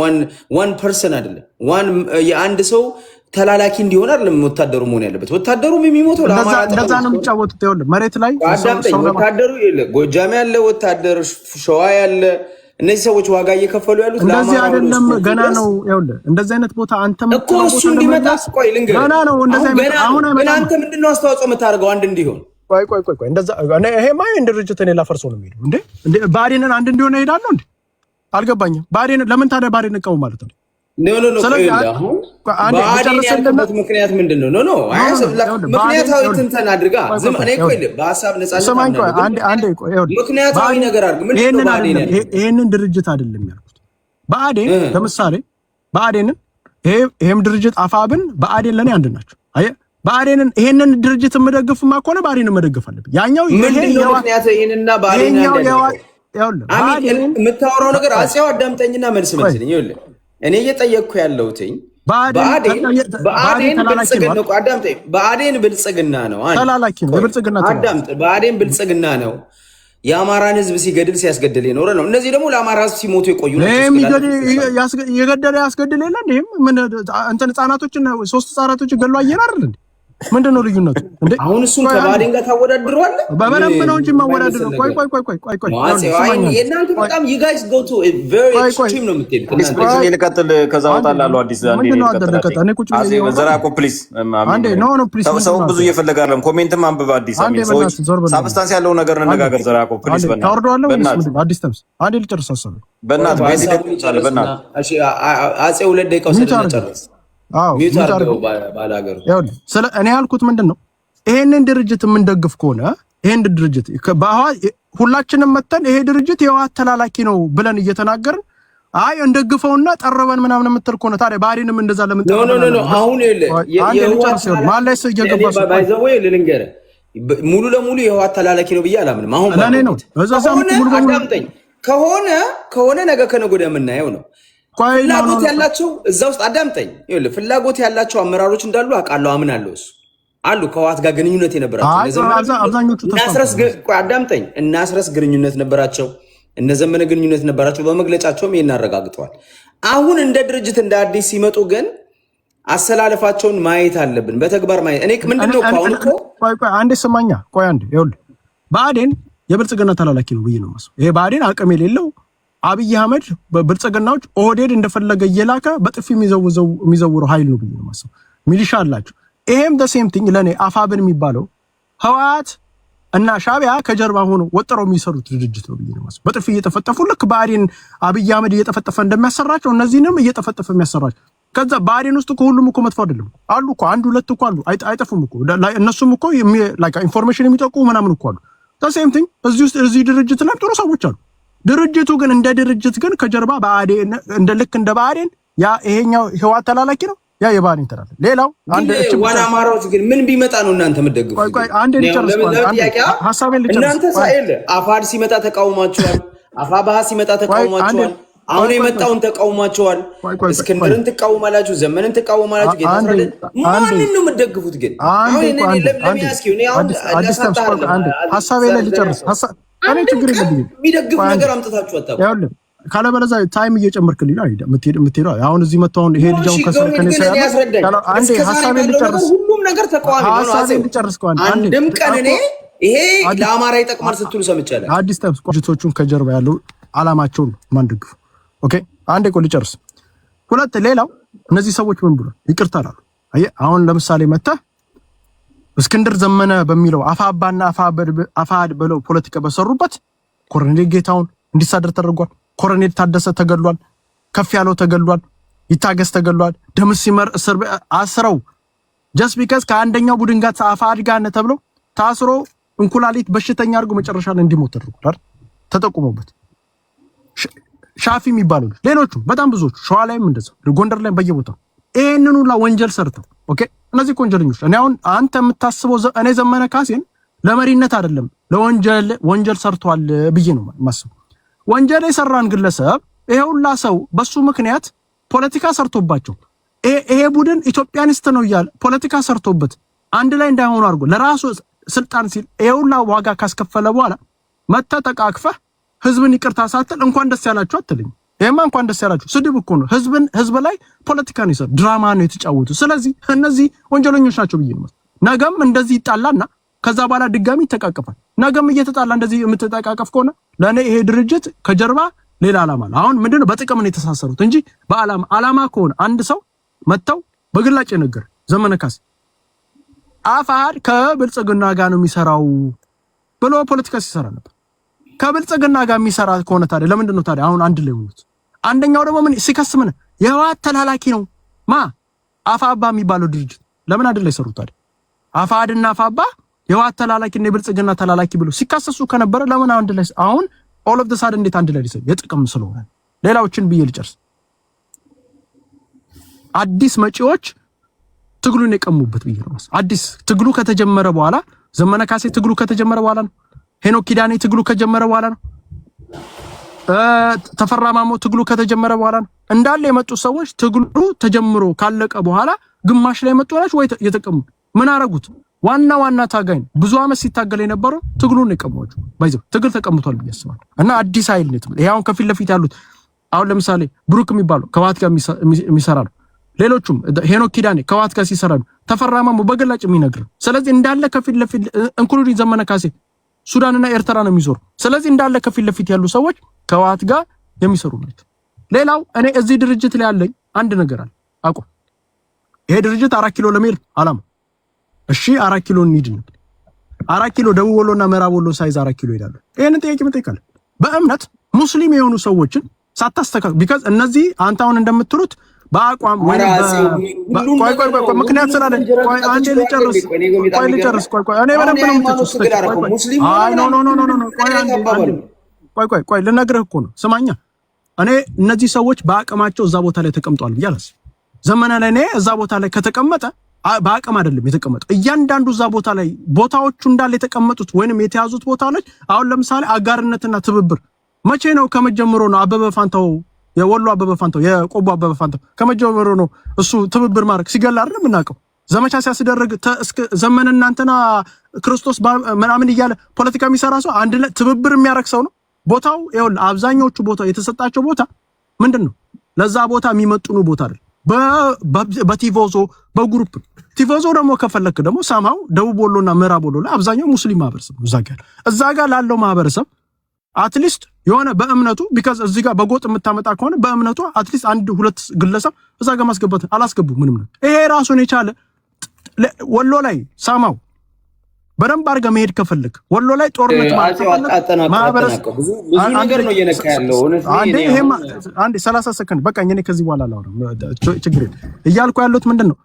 ዋን ፐርሰን አይደለም። የአንድ ሰው ተላላኪ እንዲሆን አይደለም ወታደሩ መሆን ያለበት። ወታደሩም የሚሞተው ለአማራ እንደዛ ነው የሚጫወቱት። ይኸውልህ መሬት ላይ ወታደሩ ጎጃም ያለ ወታደር ሸዋ ያለ እነዚህ ሰዎች ዋጋ እየከፈሉ ያሉት እንደዚህ አይደለም። ገና ነው። ይኸውልህ እንደዚህ አይነት ቦታ አንተም እኮ እሱ እንዲመጣ ቆይ ልንገርህ ገና ነው። እንደዚህ አይነት አሁን አንተ ምንድነው አስተዋጽኦ የምታደርገው አንድ እንዲሆን? ቆይ እንደዛ ይሄማ ድርጅት እኔ ላፈርሰው ነው የሚሄደው እንዴ ባዴንን አንድ እንዲሆን እሄዳለሁ እንዴ? አልገባኝም። ባዴንን ለምን ታዲያ ባዴንን እቀው ማለት ነው? ኖ ምክንያት ምንድን ነው? ኖ ምክንያታዊ ትንተና አድርጋ እኔ ቆይ በሀሳብ ነፃነት ምክንያታዊ ነገር አድርግ። ይሄንን ድርጅት አይደለም ያልኩት። ብአዴን ለምሳሌ ብአዴንን ይሄም ድርጅት አፋብን ብአዴን ለኔ አንድ ናቸው። አየህ ብአዴንን ይሄንን ድርጅት የምደግፍማ ከሆነ ብአዴንን መደገፍ አለብኝ። ያኛው ምንድነው ምክንያቱ? ይሄንና ብአዴን የምታወራው ነገር አጼው አዳምጠኝና መልስ መልስልኝ። ይኸውልህ እኔ እየጠየቅኩ ያለሁትኝ ብአዴን ብልጽግና ነው። ብአዴን ብልጽግና ነው። የአማራን ህዝብ ሲገድል ሲያስገድል የኖረ ነው። እነዚህ ደግሞ ለአማራ ህዝብ ሲሞቱ የቆዩ የገደለ ያስገድል የለ እንትን ህጻናቶችን 3 ህጻናቶችን ገሎ አየን አይደል? ምንድነው ልዩነቱ እንዴ? አሁን እሱን ከባዴን ጋር ታወዳድረዋለህ? በበረም ነው እንጂ ማወዳድረው። ቆይ የእናንተ በጣም you guys go to a very extreme ነው የምትሄዱት። ፕሊዝ ልቀጥል። ከዛ ወጣላለሁ። አዲስ አንዴ ሰው ብዙ እየፈለገ አይደለም። ኮሜንትም አንብብ። አዲስ ሰዎች ሳብስታንስ ያለው ነገር እንነጋገር። ዘራቆ ፕሊዝ በእናትህ አዲስ ተምስ አንዴ ልጨርስ አሰብ በእናትህ ቤት ይደርሳል። በእናትህ እሺ አጼ 2 ደቂቃ ስለጨረስ እኔ ያልኩት ምንድን ነው? ይሄንን ድርጅት የምንደግፍ ከሆነ ይሄን ድርጅት ሁላችንም መተን ይሄ ድርጅት የህወሓት ተላላኪ ነው ብለን እየተናገርን አይ እንደግፈውና ጠረበን ምናምን የምትል ከሆነ ታዲያ ባሪንም እንደዛ ለምን አሁን ሙሉ ለሙሉ የህወሓት ተላላኪ ነው ብዬ አላምንም። አሁን ከሆነ ነገ ከነገ ወዲያ የምናየው ነው። ፍላጎት ያላቸው እዛ ውስጥ አዳምጠኝ። ይኸውልህ ፍላጎት ያላቸው አመራሮች እንዳሉ አውቃለሁ፣ አምናለሁ። እሱ አሉ ከህወሓት ጋር ግንኙነት የነበራቸው አዳምጠኝ። እናስረስ ግንኙነት ነበራቸው፣ እነ ዘመነ ግንኙነት ነበራቸው። በመግለጫቸውም ይሄን አረጋግጠዋል። አሁን እንደ ድርጅት እንደ አዲስ ሲመጡ ግን አሰላለፋቸውን ማየት አለብን፣ በተግባር ማየት። እኔ ምንድነው አሁን እኮ አንዴ ስማኛ፣ ቆይ አንዴ። ይኸውልህ ብአዴን የብልጽግና ተላላኪ ነው ብዬ ነው የማስበው። ይሄ ብአዴን አቅም የሌለው አብይ አህመድ በብልጽግናዎች ኦህዴድ እንደፈለገ እየላከ በጥፊ የሚዘውረው ኃይል ነው ብዬ ነው የማስበው። ሚሊሻ አላቸው። ይሄም ሴም ቲንግ ለኔ አፋብን የሚባለው ህወሓት እና ሻዕቢያ ከጀርባ ሆነው ወጥረው የሚሰሩት ድርጅት ነው ብዬ ነው የማስበው። በጥፊ እየተፈጠፉ ልክ ብአዴን አብይ አህመድ እየተፈጠፈ እንደሚያሰራቸው እነዚህንም እየተፈጠፈ የሚያሰራቸው። ከዛ ብአዴን ውስጥ ሁሉም እኮ መጥፎ አይደለም አሉ እኮ 1-2 እኮ አሉ፣ አይጠፉም እኮ እነሱም እኮ ኢንፎርሜሽን የሚጠቁ ምናምን እኮ አሉ። ሴም ቲንግ እዚህ ድርጅት ላይ ጥሩ ሰዎች አሉ። ድርጅቱ ግን እንደ ድርጅት ግን ከጀርባ ብአዴን እንደ ብአዴን ያ ይሄኛው ህወሓት ተላላኪ ነው፣ ያ የብአዴን ተላላኪ። ሌላው ዋና አማራዎች ግን ምን ቢመጣ ነው እናንተ የምትደግፉት? አንዴ ልጨርስ። ሐሳቤን ልጨርስ። እናንተ ሳይል አፋድ ሲመጣ ተቃውማቸዋል፣ አፋባሃ ሲመጣ ተቃውማቸዋል፣ አሁን የመጣውን ተቃውማቸዋል። እስክንድርን ትቃውማላችሁ፣ ዘመንን ትቃውማላችሁ። ጌታስረደ ማንን ነው የምትደግፉት ግን? ሐሳቤን ልጨርስ። እኔ ችግር የለብኝም። የሚደግፉ ነገር አምጥታችሁ አታውቁም። ያውልህ ካለበለዚያ ታይም እየጨመርክልኝ ነው የምትሄደው። አሁን እዚህ መጥተው አሁን ይሄ ልጅ ከሰር ከነሰ አንዴ ሐሳቤን ልጨርስ። ሁሉም ነገር ተቃዋሚ ነው። ሐሳቤን ልጨርስ። አንድም ቀን እኔ ይሄ ለአማራ ይጠቅማል ስትሉ ሰምቻለሁ። አዲስ ተምስ ቆጅቶቹን ከጀርባ ያለው አላማቸውን ማን ደግፉ? ኦኬ አንዴ ቆይ ልጨርስ። ሁለት ሌላው እነዚህ ሰዎች ምን ብሎ ይቅርታ አላሉ። አሁን ለምሳሌ መጣ እስክንድር ዘመነ በሚለው አፋባና አፋድ ብለው ፖለቲካ በሰሩበት ኮሎኔል ጌታውን እንዲሳደር ተደርጓል። ኮሎኔል ታደሰ ተገሏል። ከፍ ያለው ተገሏል። ይታገስ ተገሏል። ደምስ ሲመር እስር አስረው ጀስት ቢካዝ ከአንደኛው ቡድን ጋር አፋድ ጋር ተብለው ታስሮ እንኩላሊት በሽተኛ አድርጎ መጨረሻ ላይ እንዲሞት ተደርጓል። ተጠቁሞበት ሻፊ የሚባሉ ሌሎቹ በጣም ብዙዎቹ ሸዋ ላይም እንደዛው ጎንደር ላይም በየቦታው ይሄንን ሁላ ወንጀል ሰርተው ኦኬ እነዚህ ወንጀለኞች እኔ አሁን አንተ የምታስበው እኔ ዘመነ ካሴን ለመሪነት አይደለም ለወንጀል ሰርቷል ብዬ ነው ማስበው። ወንጀል የሰራን ግለሰብ ይሄ ሁላ ሰው በሱ ምክንያት ፖለቲካ ሰርቶባቸው ይሄ ቡድን ኢትዮጵያኒስት ነው ይያል ፖለቲካ ሰርቶበት አንድ ላይ እንዳይሆኑ አድርጎ ለራሱ ስልጣን ሲል ይሄ ሁላ ዋጋ ካስከፈለ በኋላ መተጠቃቅፈህ ህዝብን ይቅርታ ሳትል እንኳን ደስ ያላችሁ አትልኝ። ይሄማ እንኳን ደስ ያላችሁ ስድብ እኮ ነው። ህዝብ ላይ ፖለቲካ ነው ይሰር ድራማ ነው የተጫወቱ። ስለዚህ እነዚህ ወንጀለኞች ናቸው ብዬ ነው። ነገም እንደዚህ ይጣላና ከዛ በኋላ ድጋሚ ይተቃቀፋል። ነገም እየተጣላ እንደዚህ የምትተቃቀፍ ከሆነ ለኔ ይሄ ድርጅት ከጀርባ ሌላ ዓላማ አለ። አሁን ምንድነው በጥቅም ነው የተሳሰሩት እንጂ በዓላማ ከሆነ አንድ ሰው መተው በግላጭ ነገር ዘመነ ካሴ አፋድ ከብልጽግና ጋር ነው የሚሰራው ብሎ ፖለቲካ ሲሰራ ነበር። ከብልጽግና ጋር የሚሰራ ከሆነ ታዲያ ለምንድን ነው ታዲያ አሁን አንድ ላይ ሆኑት? አንደኛው ደግሞ ምን ሲከስ ምን የህወሓት ተላላኪ ነው አፋባ የሚባለው ድርጅት ለምን አንድ ላይ ሰሩት ታዲያ? አፋድና አፋባ የህወሓት ተላላኪና የብልጽግና ተላላኪ ብሎ ሲካሰሱ ከነበረ ለምን አንድ ላይ አሁን ኦል ኦፍ ዘ ሳድ እንዴት አንድ ላይ ሊሰሩ? የጥቅም ስለሆነ ሌላዎችን ብዬ ልጨርስ። አዲስ መጪዎች ትግሉን የቀሙበት ብዬ ነው። አዲስ ትግሉ ከተጀመረ በኋላ ዘመነ ካሴ ትግሉ ከተጀመረ በኋላ ነው። ሄኖክ ኪዳኔ ትግሉ ከጀመረ በኋላ ነው። ተፈራ ማሞ ትግሉ ከተጀመረ በኋላ ነው። እንዳለ የመጡ ሰዎች ትግሉ ተጀምሮ ካለቀ በኋላ ግማሽ ላይ መጡ ናቸው ወይ የተቀሙ ምን አረጉት? ዋና ታጋይ ብዙ አመት ሲታገል የነበረው ትግሉን የቀሙት ባይዘው ትግል ተቀምጧል ብዬ አስባለሁ። እና አዲስ ኃይል ነው ትግል። ይሄ አሁን ከፊት ለፊት ያሉት አሁን ለምሳሌ ብሩክ የሚባለው ከዋት ጋር የሚሰራ ነው። ሌሎቹም ሄኖክ ኪዳኔ ከዋት ጋር ሲሰራ ነው። ተፈራ ማሞ በግላጭ የሚነግር። ስለዚህ እንዳለ ከፊት ለፊት ኢንክሉዲንግ ዘመነ ካሴ ሱዳንና ኤርትራ ነው የሚዞሩ። ስለዚህ እንዳለ ከፊት ለፊት ያሉ ሰዎች ከዋት ጋር የሚሰሩ ናቸው። ሌላው እኔ እዚህ ድርጅት ላይ ያለኝ አንድ ነገር አለ አቋም። ይሄ ድርጅት 4 ኪሎ ለመሄድ አላማ እሺ 4 ኪሎ እንሂድ ነው 4 ኪሎ ደቡብ ወሎና ምዕራብ ወሎ ሳይዝ 4 ኪሎ ይሄዳል። ይሄንን ጥያቄ መጠየቃለ በእምነት ሙስሊም የሆኑ ሰዎችን ሳታስተካክል ቢካዝ እነዚህ አንተ አሁን እንደምትሉት በአቋም ወይ ቆይ ምክንያት ስላለ ቆይ አንዴ ልጨርስ ቆይ እኔ በደንብ ነው የምትጨርስ አይ ኖ ቆይ ልነግርህ እኮ ነው ስማኛ እኔ እነዚህ ሰዎች በአቅማቸው እዛ ቦታ ላይ ተቀምጧል ብያለስ ዘመነ ላይ እኔ እዛ ቦታ ላይ ከተቀመጠ በአቅም አይደለም የተቀመጠው እያንዳንዱ እዛ ቦታ ላይ ቦታዎቹ እንዳለ የተቀመጡት ወይንም የተያዙት ቦታዎች አሁን ለምሳሌ አጋርነትና ትብብር መቼ ነው ከመጀመሩ ነው አበበ ፋንታው የወሎ አበበ ፋንታው የቆቦ አበበ ፋንታው ከመጀመሩ ነው እሱ ትብብር ማድረግ ሲገላ አይደል የምናውቀው ዘመቻ ሲያስደርግ እስከ ዘመን እናንተና ክርስቶስ ምናምን እያለ ፖለቲካ የሚሰራ ሰው አንድ ላይ ትብብር የሚያረግ ሰው ነው ቦታው ይኸውልህ አብዛኞቹ ቦታው የተሰጣቸው ቦታ ምንድነው ለዛ ቦታ የሚመጥኑ ቦታ አይደል በቲፎዞ በግሩፕ ቲፎዞ ደግሞ ከፈለክ ደግሞ ሳማው ደቡብ ወሎና ምዕራብ ወሎ ላይ አብዛኛው ሙስሊም ማህበረሰብ እዛ ጋር ላለው ማህበረሰብ አትሊስት የሆነ በእምነቱ ቢካዝ እዚህ ጋር በጎጥ የምታመጣ ከሆነ በእምነቱ አትሊስት አንድ ሁለት ግለሰብ እዛ ጋር ማስገባት አላስገቡ ምንም ነው ይሄ ራሱን የቻለ ወሎ ላይ ሳማው በደንብ አድርገህ መሄድ ከፈለክ ወሎ ላይ ጦርነት ማለት ነው ማህበረሰብ ብዙ ነገር ነው እየነካ ያለው አንዴ 30 ሰከንድ በቃኝ እኔ ከዚህ በኋላ አላወራም ችግር እያልኩ ያለሁት ምንድነው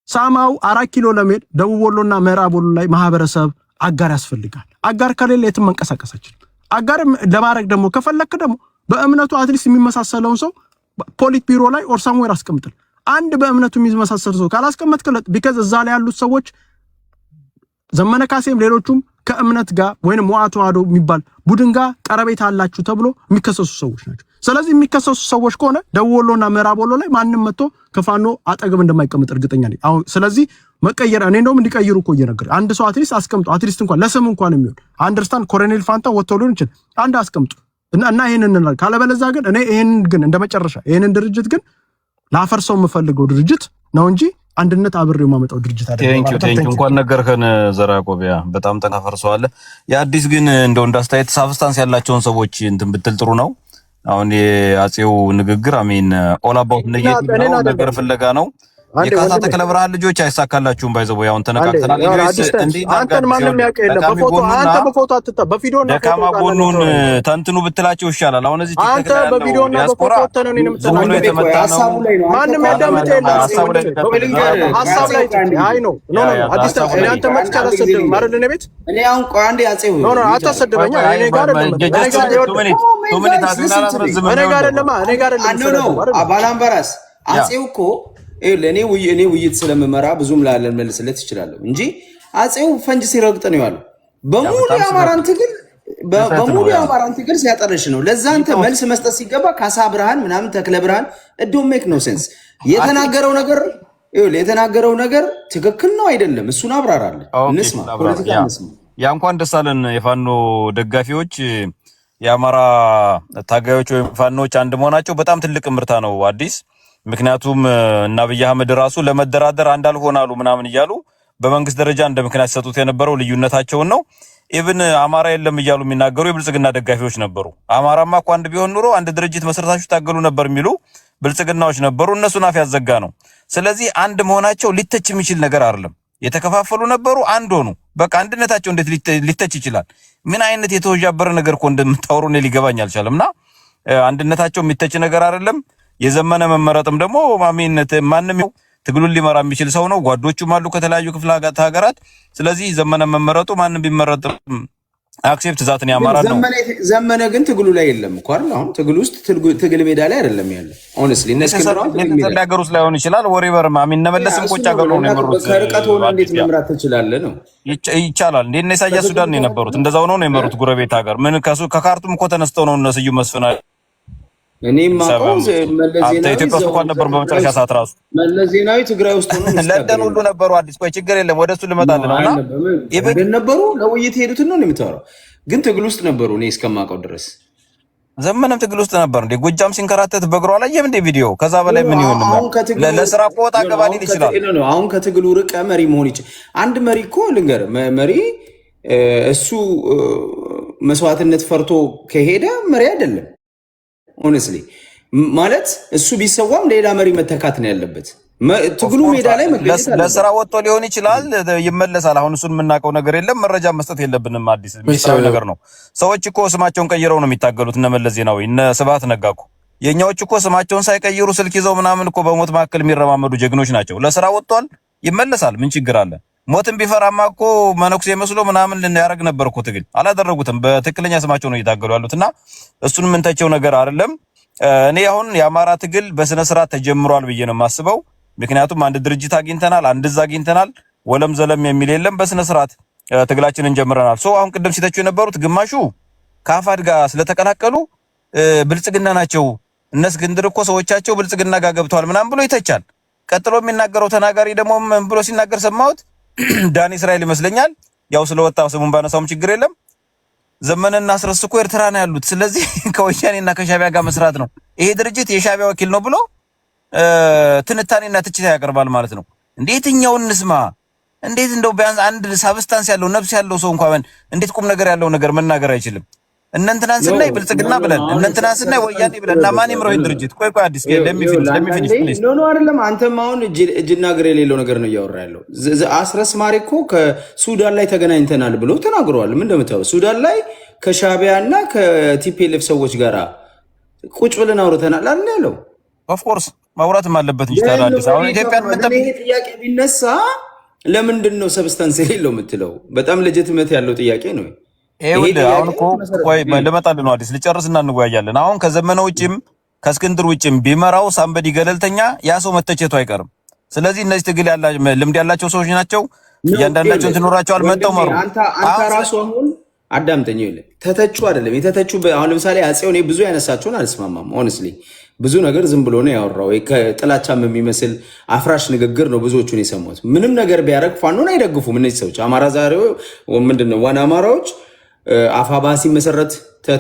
ሳማው 4 ኪሎ ለመሄድ ደቡብ ወሎና ምዕራብ ወሎ ላይ ማህበረሰብ አጋር ያስፈልጋል አጋር ከሌለ የትም መንቀሳቀስ አይችልም አጋር ለማድረግ ደግሞ ከፈለክ ደግሞ በእምነቱ አትሊስት የሚመሳሰለውን ሰው ፖሊት ቢሮ ላይ ኦር ሳምዌር አስቀምጥል አንድ በእምነቱ የሚመሳሰል ሰው ካላስቀመጥክለት ቢካዝ እዛ ላይ ያሉት ሰዎች ዘመነ ካሴም ሌሎቹም ከእምነት ጋር ወይንም ሙአቱ አዶ የሚባል ቡድን ጋር ቀረቤታ አላችሁ ተብሎ የሚከሰሱ ሰዎች ናቸው ስለዚህ የሚከሰሱ ሰዎች ከሆነ ደቡብ ወሎና ምዕራብ ወሎ ላይ ማንንም መጥቶ ከፋኖ አጠገብ እንደማይቀመጥ እርግጠኛ ነኝ አሁን ስለዚህ መቀየር እኔ እንደውም እንዲቀይሩ እኮ እየነገር አንድ ሰው አትሊስት አስቀምጡ አትሊስት እንኳን ለስም እንኳን የሚሆን አንደርስታንድ ኮሎኔል ፋንታ ወጥቶ ሊሆን ይችላል አንድ አስቀምጡ እና ይሄንን ካለበለዚያ ግን እኔ ይሄንን ግን እንደመጨረሻ ይሄንን ድርጅት ግን ላፈርሰው የምፈልገው ድርጅት ነው እንጂ አንድነት አብሬው ማመጣው ድርጅት አይደለም ቴንኪው እንኳን ነገርከን ዘራቆቢያ በጣም ተካፈርሰዋለ የአዲስ ግን እንደው እንዳስተያየት ሳብስታንስ ያላቸውን ሰዎች እንትን ብትል ጥሩ ነው አሁን የአጼው ንግግር አሜን ኦል አባውት ነገር ፍለጋ ነው። የካሳ ተክለ ብርሃን ልጆች አይሳካላችሁም። ባይዘው ያውን ተነቃቅተናል። አንተን ማንም ያውቅ የለም። በፎቶ አንተ በፎቶ አትጣ በቪዲዮና ደካማ ጎኑን ተንትኑ ብትላቸው ይሻላል። አሁን እዚህ አንተ በቪዲዮና በፎቶ ተነን ነው ማንም ያዳምጥ የለም። ሐሳብ ላይ አይ ነው ኖ አዲስ እኔ አንተ መጥቻ አላሰደብም ማለት ነው ቤት እኔ አሁን ቆይ አንዴ አጼው ኖ አታሰደበኛ እኔ ጋር አይደለም እኔ ጋር አይደለም አባላምበራስ አጼው እኮ እኔ ውይይት ስለምመራ ብዙም ላለን መልስለት ይችላል እንጂ አጼው ፈንጅ ሲረግጥ ነው ያለው። በሙሉ የአማራን ትግል ሲያጠርሽ ነው። ለዛ አንተ መልስ መስጠት ሲገባ ካሳ ብርሃን ምናምን ተክለ ብርሃን ዶንት ሜክ ኖ ሴንስ። የተናገረው ነገር ትክክል ነው አይደለም፣ እሱን አብራራለን። እንስማ፣ ፖለቲካ እንስማ። ያ እንኳን ደስ አለን የፋኖ ደጋፊዎች፣ የአማራ ታጋዮች ወይም ፋኖች አንድ መሆናቸው በጣም ትልቅ ምርታ ነው አዲስ። ምክንያቱም እና አብይ አህመድ ራሱ ለመደራደር አንድ አልሆናሉ ምናምን እያሉ በመንግስት ደረጃ እንደ ምክንያት ሰጡት የነበረው ልዩነታቸውን ነው። ኢቭን አማራ የለም እያሉ የሚናገሩ የብልጽግና ደጋፊዎች ነበሩ። አማራማ እኮ አንድ ቢሆን ኑሮ አንድ ድርጅት መስረታችሁ ታገሉ ነበር የሚሉ ብልጽግናዎች ነበሩ። እነሱን አፍ ያዘጋ ነው። ስለዚህ አንድ መሆናቸው ሊተች የሚችል ነገር አይደለም። የተከፋፈሉ ነበሩ፣ አንድ ሆኑ። በቃ አንድነታቸው እንዴት ሊተች ይችላል? ምን አይነት የተወጃበረ ነገር እኮ እንደምታወሩ እኔ ሊገባኝ አልቻለምና አንድነታቸው የሚተች ነገር አይደለም። የዘመነ መመረጥም ደግሞ ማንም ትግሉን ሊመራ የሚችል ሰው ነው። ጓዶቹም አሉ ከተለያዩ ክፍለ ሀገራት። ስለዚህ ዘመነ መመረጡ ማንም ቢመረጥ አክሴፕት ዛትን ያማራል ነው። ዘመነ ግን ትግሉ ላይ የለም እኮ አይደል? አሁን ትግሉ ውስጥ ትግል ሜዳ ላይ አይደለም ያለው። ሆነስሊ ሀገር ውስጥ ላይሆን ይችላል። ወሬቨር ነመለስም ቁጭ ሀገር ነው የመሩት። ከርቀት ሆነ እንዴት መምራት ትችላለህ ነው? ይቻላል። እንዴ እነ ኢሳያስ ሱዳን ነው የነበሩት። እንደዛው ነው የመሩት ጎረቤት ሀገር። ምን ከካርቱም እኮ ተነስተው ነው እነ ስዩም መስፍን እኔም ማቆም ኢትዮጵያ ውስጥ እንኳን ነበሩ። በመጨረሻ ሰዓት ራሱ መለስ ዜናዊ ትግራይ ውስጥ ሆኖ ለንደን ሁሉ ነበሩ። አዲስ ቆይ ችግር የለም ወደሱ ልመጣልህ ነውና ይበል ነበሩ። ለውይይት ሄዱትን ነው የምታወራው፣ ግን ትግል ውስጥ ነበሩ። እኔ እስከማውቀው ድረስ ዘመነም ትግል ውስጥ ነበር። እንዴ ጎጃም ሲንከራተት በእግሯ ላይ እንደ ቪዲዮ። ከዛ በላይ ምን ይሆን ነው? ለስራ እኮ ወጣ ገባ ሊል ይችላል። አሁን ከትግሉ ርቀ መሪ መሆን ይችላል። አንድ መሪ እኮ ልንገርህ፣ መሪ እሱ መስዋዕትነት ፈርቶ ከሄደ መሪ አይደለም። ሆነስሊ ማለት እሱ ቢሰዋም ሌላ መሪ መተካት ነው ያለበት። ትግሉ ሜዳ ላይ መገኘት አለ። ለስራ ወጥቶ ሊሆን ይችላል፣ ይመለሳል። አሁን እሱን የምናውቀው ነገር የለም። መረጃ መስጠት የለብንም። አዲስ ሚስጥራዊ ነገር ነው። ሰዎች እኮ ስማቸውን ቀይረው ነው የሚታገሉት። እነ መለስ ዜናዊ፣ እነ ስብሐት ነጋ እኮ የኛዎች እኮ ስማቸውን ሳይቀይሩ ስልክ ይዘው ምናምን እኮ በሞት መካከል የሚረማመዱ ጀግኖች ናቸው። ለስራ ወጥቷል፣ ይመለሳል። ምን ችግር አለ? ሞትን ቢፈራማ እኮ መነኩሴ መስሎ ምናምን ልናያረግ ነበር እኮ። ትግል አላደረጉትም። በትክክለኛ ስማቸው ነው እየታገሉ ያሉትና እሱን የምንተቸው ነገር አይደለም። እኔ አሁን የአማራ ትግል በስነ ስርዓት ተጀምሯል ብዬ ነው የማስበው። ምክንያቱም አንድ ድርጅት አግኝተናል፣ አንድ እዝ አግኝተናል። ወለም ዘለም የሚል የለም። በስነ ስርዓት ትግላችንን ጀምረናል። አሁን ቅድም ሲተቹ የነበሩት ግማሹ ከአፋድ ጋር ስለተቀላቀሉ ብልጽግና ናቸው፣ እነ እስክንድር እኮ ሰዎቻቸው ብልጽግና ጋር ገብተዋል ምናምን ብሎ ይተቻል። ቀጥሎ የሚናገረው ተናጋሪ ደግሞ ምን ብሎ ሲናገር ሰማሁት? ዳኒ እስራኤል ይመስለኛል። ያው ስለወጣ ስሙን ባነሳውም ችግር የለም። ዘመነና አስረስ እኮ ኤርትራ ነው ያሉት። ስለዚህ ከወያኔና ከሻቢያ ጋር መስራት ነው። ይሄ ድርጅት የሻቢያ ወኪል ነው ብሎ ትንታኔና ትችት ያቀርባል ማለት ነው። የትኛውን እንስማ? እንዴት እንደው ቢያንስ አንድ ሳብስታንስ ያለው ነፍስ ያለው ሰው እንኳን እንዴት ቁም ነገር ያለው ነገር መናገር አይችልም? እነንትናን ስናይ ብልጽግና ብለን እነንትናን ስናይ ወያኔ ብለን እና ማን ይምረው ድርጅት? ቆይ አዲስ ለሚፊኒሽ ፕሊዝ። ኖ አይደለም። አንተም አሁን እጅና እግር የሌለው ነገር ነው እያወራ ያለው። አስረስ ማሬ እኮ ከሱዳን ላይ ተገናኝተናል ብሎ ተናግረዋል። ምን እንደምታው ሱዳን ላይ ከሻቢያ እና ከቲፒኤልኤፍ ሰዎች ጋር ቁጭ ብለን አውርተናል አይደል ያለው። ኦፍ ኮርስ ማውራትም አለበት እንጂ ታዲያ አዲስ አሁን ኢትዮጵያን ምን ይሄ ጥያቄ ቢነሳ ለምንድን ነው ሰብስታንስ የሌለው የምትለው? በጣም ሌጂቲሜት ያለው ጥያቄ ነው። አሁን እኮ ቆይ ልመጣልህ ነው አዲስ ልጨርስና እንወያያለን። አሁን ከዘመነ ውጭም ከእስክንድር ውጭም ቢመራው ሳምበዲ ገለልተኛ ያ ሰው መተቸቱ አይቀርም። ስለዚህ እነዚህ ትግል ልምድ ያላቸው ሰዎች ናቸው። እያንዳንዳቸውን ትኖራቸዋል መጣው መሩ። አንተ ራሱ አሁን አዳምጠኝ ይኸውልህ፣ ተተቹ አይደለም የተተቹ። አሁን ለምሳሌ አጼው እኔ ብዙ ያነሳቸውን አልስማማም። ሆነስሊ ብዙ ነገር ዝም ብሎ ነው ያወራው። ከጥላቻም የሚመስል አፍራሽ ንግግር ነው ብዙዎቹን የሰሙት። ምንም ነገር ቢያደርግ ፋኖን አይደግፉም እነዚህ ሰዎች። አማራ ዛሬው ምንድነው ዋና አማራዎች አፋባ ሲመሰረት